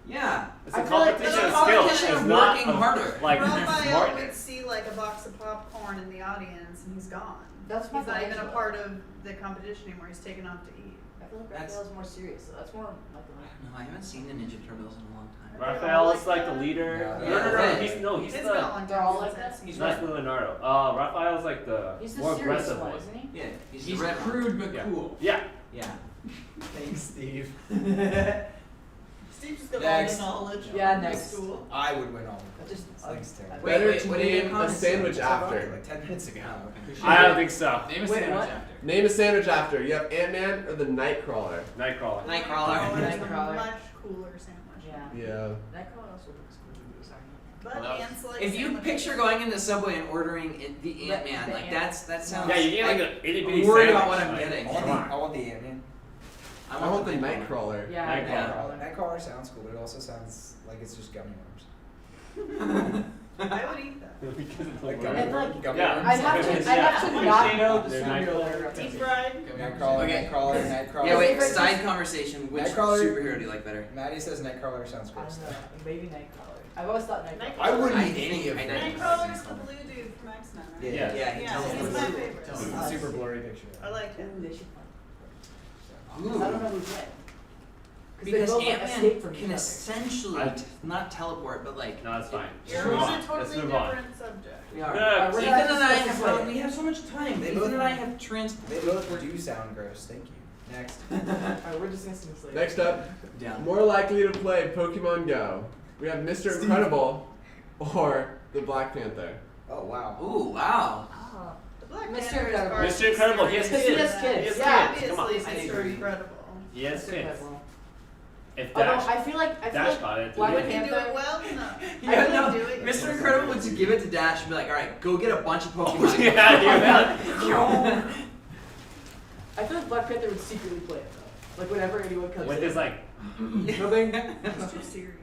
Yeah. It's I a feel like competition it's a of skill. competition It's of not working of, harder. like Raphael smartness. would see like a box of popcorn in the audience and he's gone. That's He's not even a Michelangelo. part of the competition anymore. He's taken off to eat. I feel like That's- Raphael's more serious. So that's more Michelangelo. No, I haven't seen the Ninja Turtles in a long time. Raphael is like the leader. Yeah. No, he's It's the. been a long They're all time like since I've that? seen He's it. not Leonardo. Raphael's like the He's the more serious aggressive one, one. isn't he? Yeah, he's He's the red one. crude but Yeah. cool. Yeah. Yeah. Thanks, Steve. Steve's just got Next. all the knowledge. Yeah, from next. School. I would win all of That them. just. Thanks, Terry. Wait, Better wait, to what did you name a comment? sandwich It's about after. like 10 minutes ago. I don't think so. Name a Wait, sandwich what? after. Name a sandwich after. You have Ant-Man or the Nightcrawler. Nightcrawler. Nightcrawler. It's a Nightcrawler. much cooler sandwich. Yeah. Yeah. Nightcrawler also looks cool. Sorry. But Well, ants like If you sandwiches. picture going in the subway and ordering the The- Ant-Man, the like Ant- that sounds. Yeah, you get like an itty bitty I'm worried sandwich. about what I'm like, getting. I want the Ant-Man. I want the Nightcrawler. Yeah. Nightcrawler. Nightcrawler sounds cool, but it also sounds like it's just gummy worms. I would eat that. Because it's Like like gummy, And, like, gummy yeah. worms. I'd have to, Yeah. I'd have to not know the They're superhero. Deep fried. Nightcrawler, Okay. Nightcrawler. Yeah, wait. Favorite- Side conversation. Which Nightcrawler- superhero do you like better? Maddie says Nightcrawler sounds I great. don't know. Maybe Nightcrawler. I've always thought Nightcrawler. I wouldn't I eat did. any of I them. did. Nightcrawler's the blue dude from X-Men, right? Yeah. Yeah. Yeah, he Yeah, tells he's us. my favorite. It's a super blurry picture. I like him. Ooh, they should play. Ooh. I don't know who's right. Because they both, like, Ant-Man escape from each can other. essentially I- not teleport, but like. No, it's fine. You're Move on on. a Let's totally move on. different subject. We are. No, we're Ethan gonna and I discuss have this later. we have so much time. They Ethan both- and I have They both do sound gross. Thank you. Next. Alright, we're discussing this later. Next up, down. more likely to play Pokemon Go. We have Mr. Steve. Incredible or the Black Panther. Oh wow. Ooh, wow. Oh. The Black Mr. Panther is Incredible. far Mr. Incredible, he has superior. kids. He has kids. He has Yeah. kids. Come on. Obviously, I Mr. agree. Incredible. He has Mr. kids. Incredible. If Although Dash, I feel like Dash got it. Black Would he do Panther. it well? No. Yeah, I no, wouldn't do it. Mr. Incredible would just give it to Dash and be like, all right, go get a bunch of Pokemon. Yeah, yeah. I feel like Black Panther would secretly play it though. Like whenever anyone comes With in. his like, Nothing. It's too serious.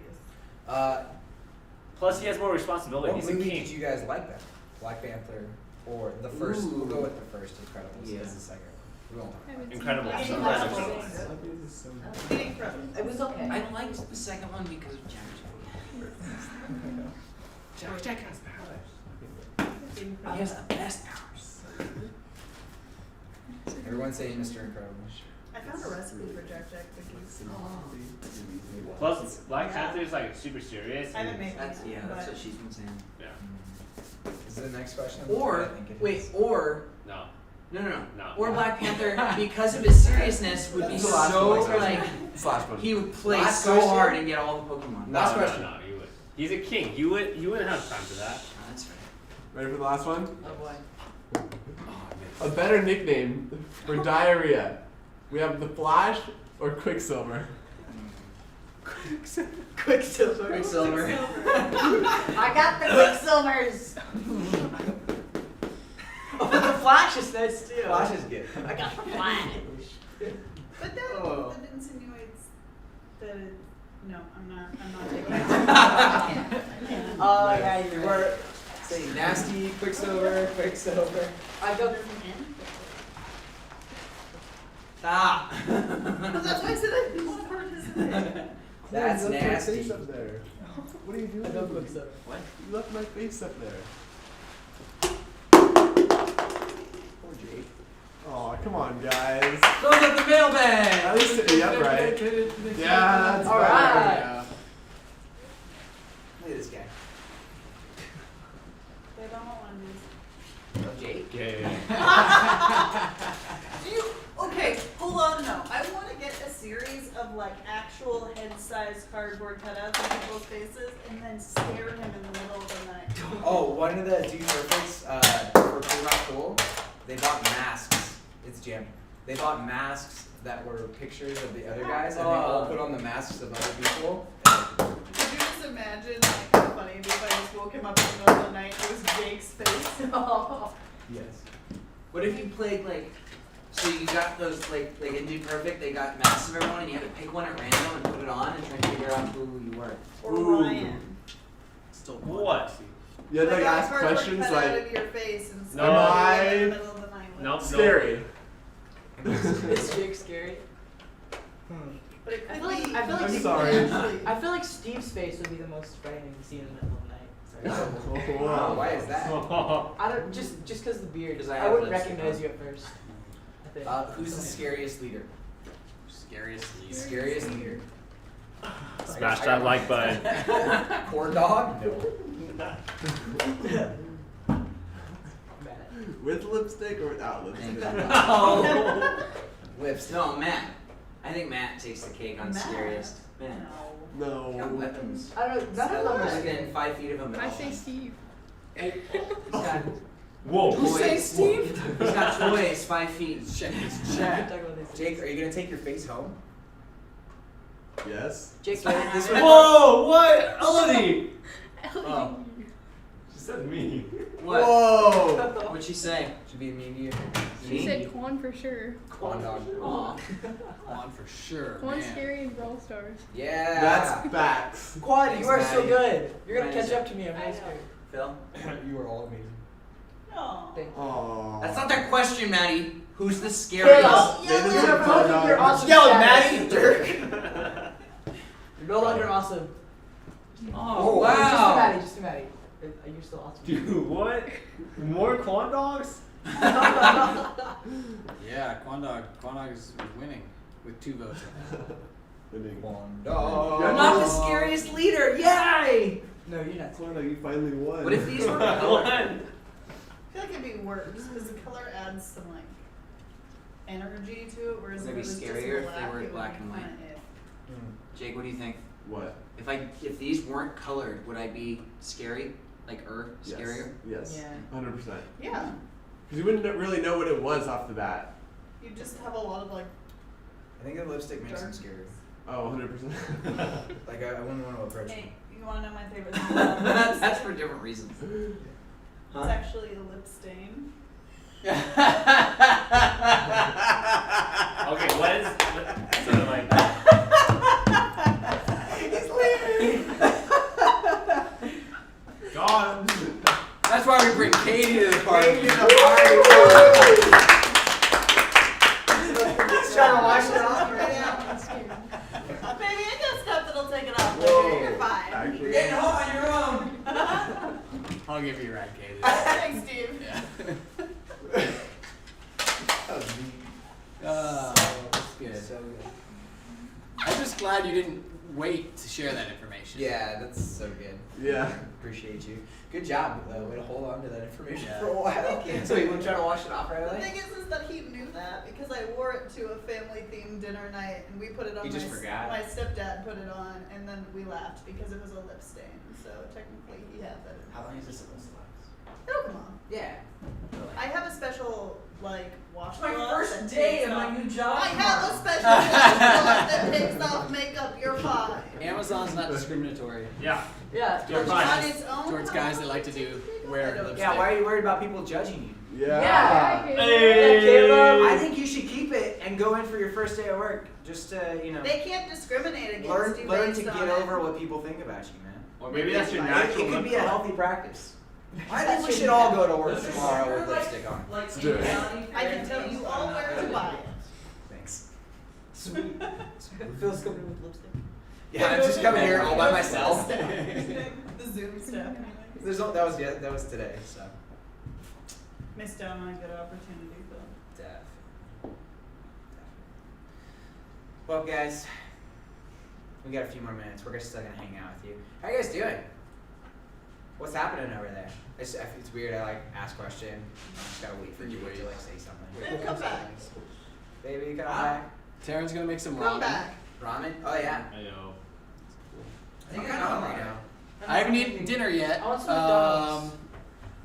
plus he has more responsibility. What He's a movie did king. you guys like better? Black Panther or the first? Ooh. We'll go with the first. Incredibles Yeah. is the second. We won't talk about it. Incredible. I So mean, that's that's incredible. The Incredible. It was okay. I liked the second one because of Jack. Jack has He has the best powers. Everyone say Mr. Incredible. I found a recipe for Jack cookies. Plus, Black Yeah. Panther is like super serious. I haven't made That's them yeah, yet, that's but what she's been saying. Yeah. Is it the next question? Or I think it wait, is. or No. no. No. Or Black Panther because of his seriousness would be That's the last so one. like Slash one. he would play Last so question? hard and get all the Pokemon. No, Last no, question. no, he would. He's a king. You wouldn't have time for that. Oh, that's right. Ready for the last one? Oh boy. A better nickname for diarrhea. We have the Flash or Quicksilver. Quicksilver. Quicksilver. I got the Quicksilvers. Oh, the Flash is nice too. Flash is good. I got the Flash. But that, Oh. that insinuates that it, no, I'm not taking that. Oh yeah, you're right. Or say nasty Quicksilver. I go. Stop. But that's why I said I didn't want to participate. That's You left my nasty. face up there. What are you doing? I go Quicksilver. What? You left my face up there. Poor Jake. Oh, come on, guys. Close up the mailbag. At least sit me upright. Yeah, that's All better. right. Yeah. Look at this guy. Babe, I want one of these. Jake. Yeah. Do you, okay, hold on, no. I want to get a series of like actual head-sized cardboard cutouts of people's faces and then stare him in the middle of the night. Oh, one of the Dude Perfects for Cool Not Cool, they bought masks. It's Jim. They bought masks that were pictures of the other guys, and they all put on the masks of other people. Could you just imagine like how funny it'd be if I just woke woke him up in the middle of the night. It was Jake's face. Yes. What if you played like, so you got those like in Dude Perfect, they got masks of everyone, and you had to pick one at random and put it on and try to figure out who you were. Or Ooh. Ryan. Still What? You had to like got ask cardboard questions cut out like, of your face and No. stuff Am in the I middle of the night. Nope. scary? Is Jake scary? But it could I feel like- be. I feel like I'm Steve- sorry. I feel like Steve's face would be the most frightening to see in the middle of the night. Sorry. Wow, why is that? I don't just because the beard. 'Cause I I have wouldn't lipstick recognize on. you at first. I think. Who's the scariest leader? Scariest leader. Scariest leader. Smash that like button. Corn dog? No. With lipstick or without lipstick? No. Lips. No, Matt. I think Matt takes the cake on Matt. scariest. Matt. No. He's got No. weapons. I don't know. None of them He's are within 5 feet of him. I say Steve. He's got Whoa. Toys. He's got toys 5 feet. Check this. Talk about this. Jake, are you gonna take your face home? Yes. Jake, This would- Whoa! What? Elodie! Oh. She said me. What? Whoa. What'd she say? Should be a mean to you. She said Quan for sure. Corn dog. Aw. On for sure. Quan's man. scary in Brawl Stars. Yeah. That's facts. Quad, Thanks, you are so Maddie. good. You're gonna Mine catch is- up to me. I'm I really know. scared. Phil? You are all amazing. No. Thank you. Aww. That's not that question, Maddie. Who's the scariest? Phil, They just you're said corn both dog. your awesome Yelling, status. Maddie, you jerk. You're no longer awesome. Oh, Just to wow. Maddie. Just to Maddie. You're still awesome. Dude, what? More corn dogs? Yeah, Quandog is winning with 2 votes. Corn dog. I'm not the scariest leader. Yay! No, you're not. Corn dog, you finally won. What if these were One. colored? I feel like it'd be worse because the color adds some like energy to it, whereas Would it if be it was scarier just if they black, were it would black be and white? kinda ick. Jake, what do you think? What? If these weren't colored, would I be scary? Like Yes. scarier? Yes. Yeah. 100%. Yeah, Because you wouldn't really know what it was off the bat. you just have a lot of like. I think the lipstick makes him Dark. scary. Oh, 100%. Like I wouldn't want to approach him. Hey, you want to know my favorite thing? That's for different reasons. It's actually a lip stain. Okay, what is. So, like. He's leaving. Gone. That's why we bring Katie to the party. He's trying to wash it off right now. Baby, I got stuff that'll take it off. Whoa. You're fine. Actually. You're getting home on your own. I'll give you a ride, Katie. Thanks, Steve. Yeah. That was neat. That's good. So good. I'm just glad you didn't wait to share that information. Yeah, that's so good. Yeah. Appreciate you. Good job, though. Way to hold on to that information Yeah. for a while. So you wouldn't try to wash it off right The away? thing is that he knew that because I wore it to a family-themed dinner night, and we put it on. He just forgot. My stepdad put it on, and then we laughed because it was a lip stain. So technically, he had that. How long is this supposed to last? Oh, come on. Yeah. I have a special like It's my washcloth first that day takes of my off- new job. I have a special washcloth that takes off makeup. You're fine. Amazon's not discriminatory Yeah. Yeah. You're On fine. its own. towards guys that like to wear lipstick. Yeah, why are you worried about people judging you? Yeah. Yeah. Hey. Caleb. I think you should keep it and go in for your first day at work. Just to, you know, They can't discriminate against learn you to based get on over it. what people think about you, man. Or maybe that's your It natural could lip be a color. healthy practice. I think we should all go to work tomorrow with lipstick on. Like do it. I can tell you all where to buy it. Thanks. Sweet. Phil's coming with lipstick. Yeah, I'm just coming here all by myself. The Zoom stuff. There's no, that was today, so. Missed out on a good opportunity, though. Well, guys, we got a few more minutes. We're still gonna hang out with you. How you guys doing? What's happening over there? It's weird. I like ask question. I just gotta wait for you to like say something. Then come back. Baby, come back. Taryn's gonna make some Come ramen. back. Ramen? Oh yeah. I know. I think I'm hungry now. I haven't eaten dinner yet. I want some McDonald's.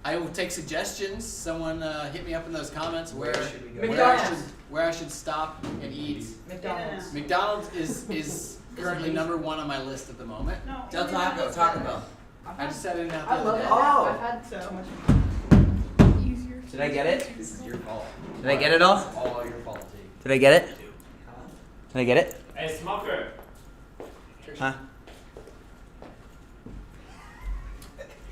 I will take suggestions. Someone hit me up in those comments where should we go? McDonald's. where I should stop and eat. McDonald's. McDonald's is currently number 1 on my list at the moment. No. Del Indianapolis Taco, Taco better. Bell. I just said it out I the love other it. day. Oh. I've had So too much. Easier. Did I get it? This is your fault. Did I get it all? It's all your fault, Jake. Did I get it? Did I get it? Hey, Smucker. Huh?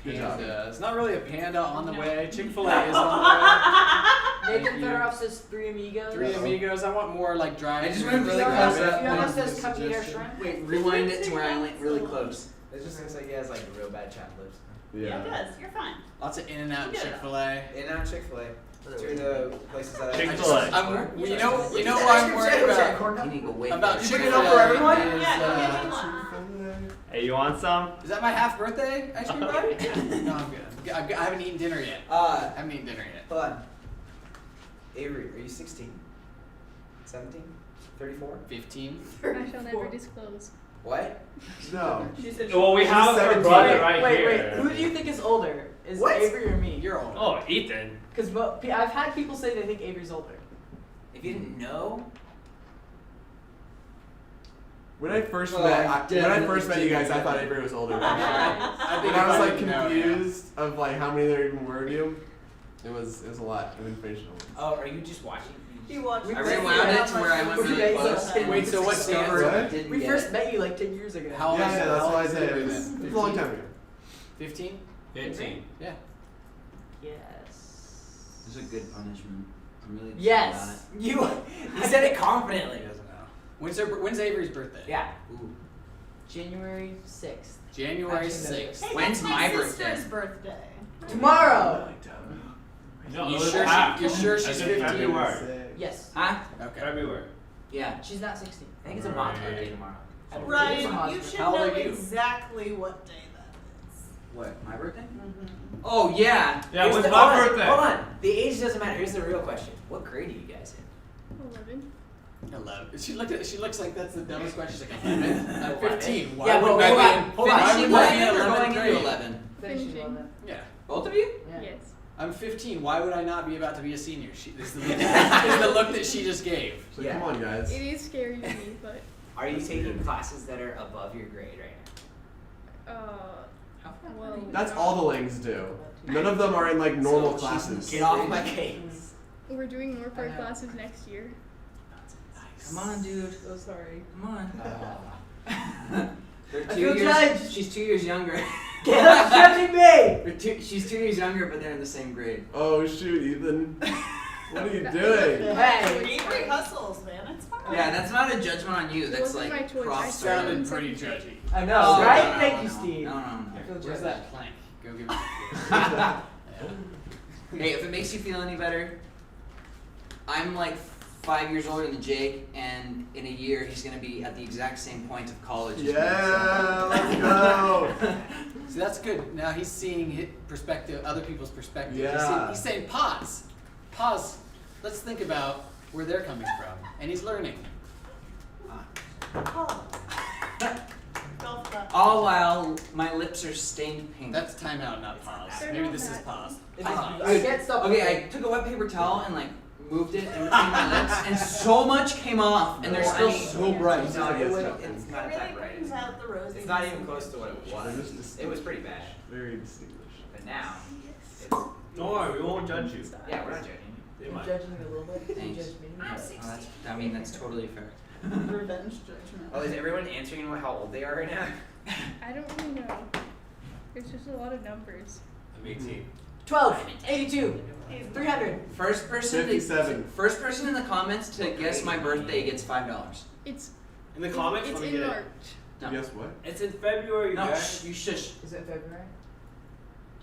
Good job. And, it's not really a panda on the way. Chick-fil-A is on Nathan Thank you. Fedorov says Three Amigos. the way. Three Amigos. I want more like drive. I just went really Fiona close says- up. Fiona Thanks for says the come eat our suggestion. shrimp. Wait, rewind it to where I went really close. It just looks like he has like real bad chapped lips. yeah, it does. You're fine. Lots of In-N-Out You get it. Chick-fil-A. In-N-Out, Chick-fil-A. Two of the places that Chick-fil-A. You know what I'm worried about? You need to go wait. About for it. Chick-fil-A for everyone? is, Yeah, go get one. Hey, you want some? is that my half birthday ice cream bar? No, I'm good. I haven't eaten dinner yet. I haven't eaten dinner yet. Hold on. Avery, are you 16? 17? 34? 15. I shall never disclose. What? No. She said Well, we have her 17. brother right Wait, here. who do you think is older? Is What? Avery or me? You're older. Oh, Ethan. Because I've had people say they think Avery's older. If you didn't know, When I first Oh, met, I when I first met you guys, I definitely thought did. Avery was older. I think And I was like if I didn't know, confused of like how many there even were of you. It was a lot of information. oh, are you just watching? He watched. I rewound it to where I went really close. Wait, so what stands? What? Didn't We get first it. met you like 10 years ago. How old Yeah, is yeah, that's how why I old is said it Avery was, then? it was a long time ago. 15? 15. Yeah. Yes. This is a good punishment. I'm really upset Yes. You said it confidently. He doesn't know. When's Avery's birthday? Yeah. Ooh. January 6th. January Actually, 6th. Hey, When's that's my sister's birthday? birthday? Tomorrow. No, You it was sure half. you're sure she's That's in 15? February. Yes. Huh? Okay. February. Yeah. She's not 16. I think it's a mom's birthday tomorrow. Ryan, you should How old know are you? exactly what day that is. What? My birthday? Mm-hmm. Oh yeah. Yeah, Here's when's the- my hold on, birthday? Hold on. The age doesn't matter. Here's the real question. What grade are you guys in? 11. 11. She looks like that's the dumbest question. She's like 11. I'm 15. Why Yeah, would but I hold be on. in Hold on. why She would was I be in in or 11th going grade? into 11. Finishing. Yeah. Both of you? Yeah. Yes. I'm 15. Why would I not be about to be a senior? This is the look, this is the look that she just gave. So Yeah. come on, guys. It is scary to me, but Are you taking classes that are above your grade right well. That's all the Langs do. None of them are in like normal classes. Get off my case. We're doing more part classes next year. Come on, dude. So sorry. Come on. They're I 2 feel years. judged. She's 2 years younger. Stop judging me! She's 2 years younger, but they're in the same grade. Oh shoot, Ethan. What are you doing? Hey. Avery hustles, man. It's fine. Yeah, that's not a judgment on you. It That's wasn't my like choice. I cross. started Sounded in pretty second grade. judgy. I know, Oh, right? no, Thank no, you, no. Steve. No, no, no. Where's that plank? Go give it. Hey, if it makes you feel any better, I'm like 5 years older than Jake, and in a year he's gonna be at the exact same point of college. as me, Yeah, let's go. See, that's good. Now he's seeing perspective, other people's perspective. Yeah. He's saying pause. Pause. Let's think about where they're coming from. And he's learning. All while my lips are stained pink. That's timeout, not pause. They're Maybe not this is that. pause. I get stuff. Okay, I took a wet paper towel and like moved it in between my lips, and so much came off, and they're still so bright. It's not, It's it's not- not It that really bright. brings out the rosy. It's not even close to what it They're was. just It distinguished. was pretty bad. Very distinguished. But now, it's, Don't worry, we won't judge you. yeah, we're not judging. They You're might. judging me a little bit. You Thanks. judge me. I mean, that's totally fair. Revenge judgment. Oh, is everyone answering how old they are right now? I don't really know. It's just a lot of numbers. I'm 18. 12, 82, 300. First person 57. First person in the comments to guess my birthday gets $5. It's In the comments, it's let me in get March. it. No. Guess what? It's in February, No, guys. you shush. Is it February?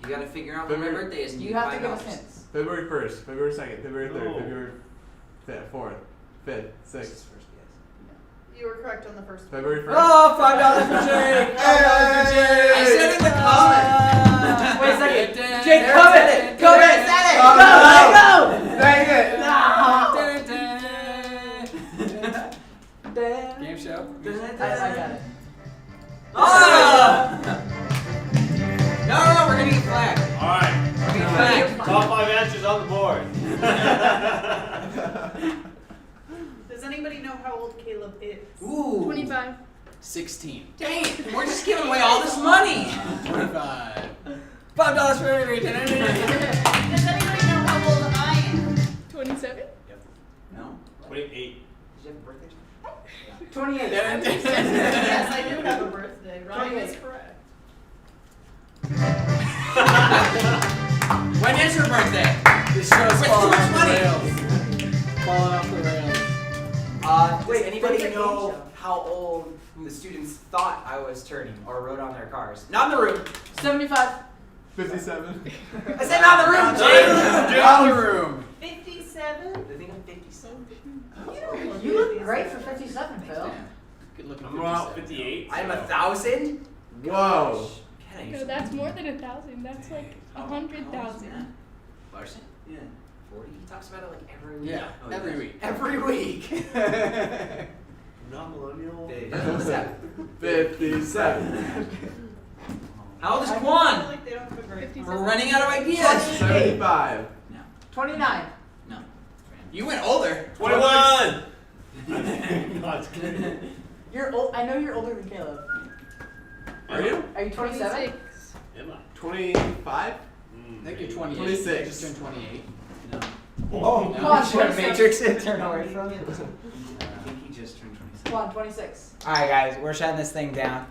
You gotta figure out when my February. birthday is, and you You get have to give us $5. hints. February 1st, February 2nd, February 3rd, No. February 5th, 4th, 5th, 6th. You were correct on the first one. February 1st. Oh, $5 for Jake! $5 for Jake! I said in the comments. Wait a second. Jake, There come it it! is. Come There it! it is. Go, Dang. Game show. I got it. Oh! No, we're gonna get flagged. Alright. We're gonna get flagged. Top 5 answers on the board. Does anybody know how old Caleb is? Ooh. 25. 16. Dang it, we're just giving away all this money. 25. $25 for every return. Does anybody know how old I am? 27? No. 28. Did you have a birthday? 28. Yes, I do have a birthday. Ryan is correct. When is her birthday? This show's falling off the money. rails. Falling off the rails. Wait, anybody Birthday know game show. how old the students thought I was turning or wrote on their cars? Not in the room. 75. 57. I said not in the room, Jake. Out of the room. 57? They think I'm 57. You look great for 57, Phil. Good looking. I'm around 58. I'm 1,000. Whoa. No, that's more than 1,000. That's like 100,000. Larson? Yeah. 40? He talks about it like every week. Yeah, Oh, every yeah. week. Every week. Not millennial. 57. 57. How old is I feel Quan? like they don't have a great time. We're running out of ideas. 75. 29. You went older. 21. No, it's good. You're old. I know you're older than Caleb. Are you? Are you 27? 26. Am I? 25? I think you're 28. 26. Just turned 28. Oh, Come on, should have 27. Matrix it turn away from it. I think he just turned 27. Come on, 26. Alright guys, we're shutting this thing down.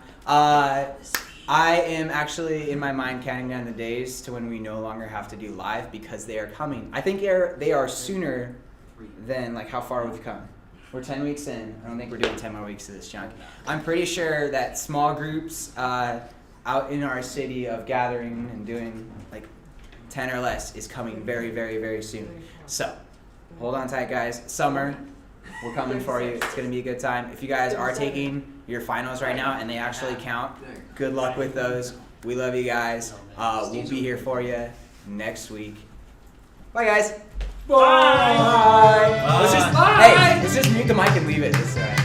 I am actually in my mind counting down the days to when we no longer have to do live because they are coming. I think they are sooner than like how far we've come. We're 10 weeks in. I don't think we're doing 10 more weeks of this junk. I'm pretty sure that small groups out in our city of gathering and doing like 10 or less is coming very, very, very soon. So hold on tight, guys. Summer, we're coming for you. It's gonna be a good time. If you guys are taking your finals right now and they actually count, good luck with those. We love you guys. We'll be here for you next week. Bye, guys. Bye. Let's just, hey, let's just mute the mic and leave it. It's all right.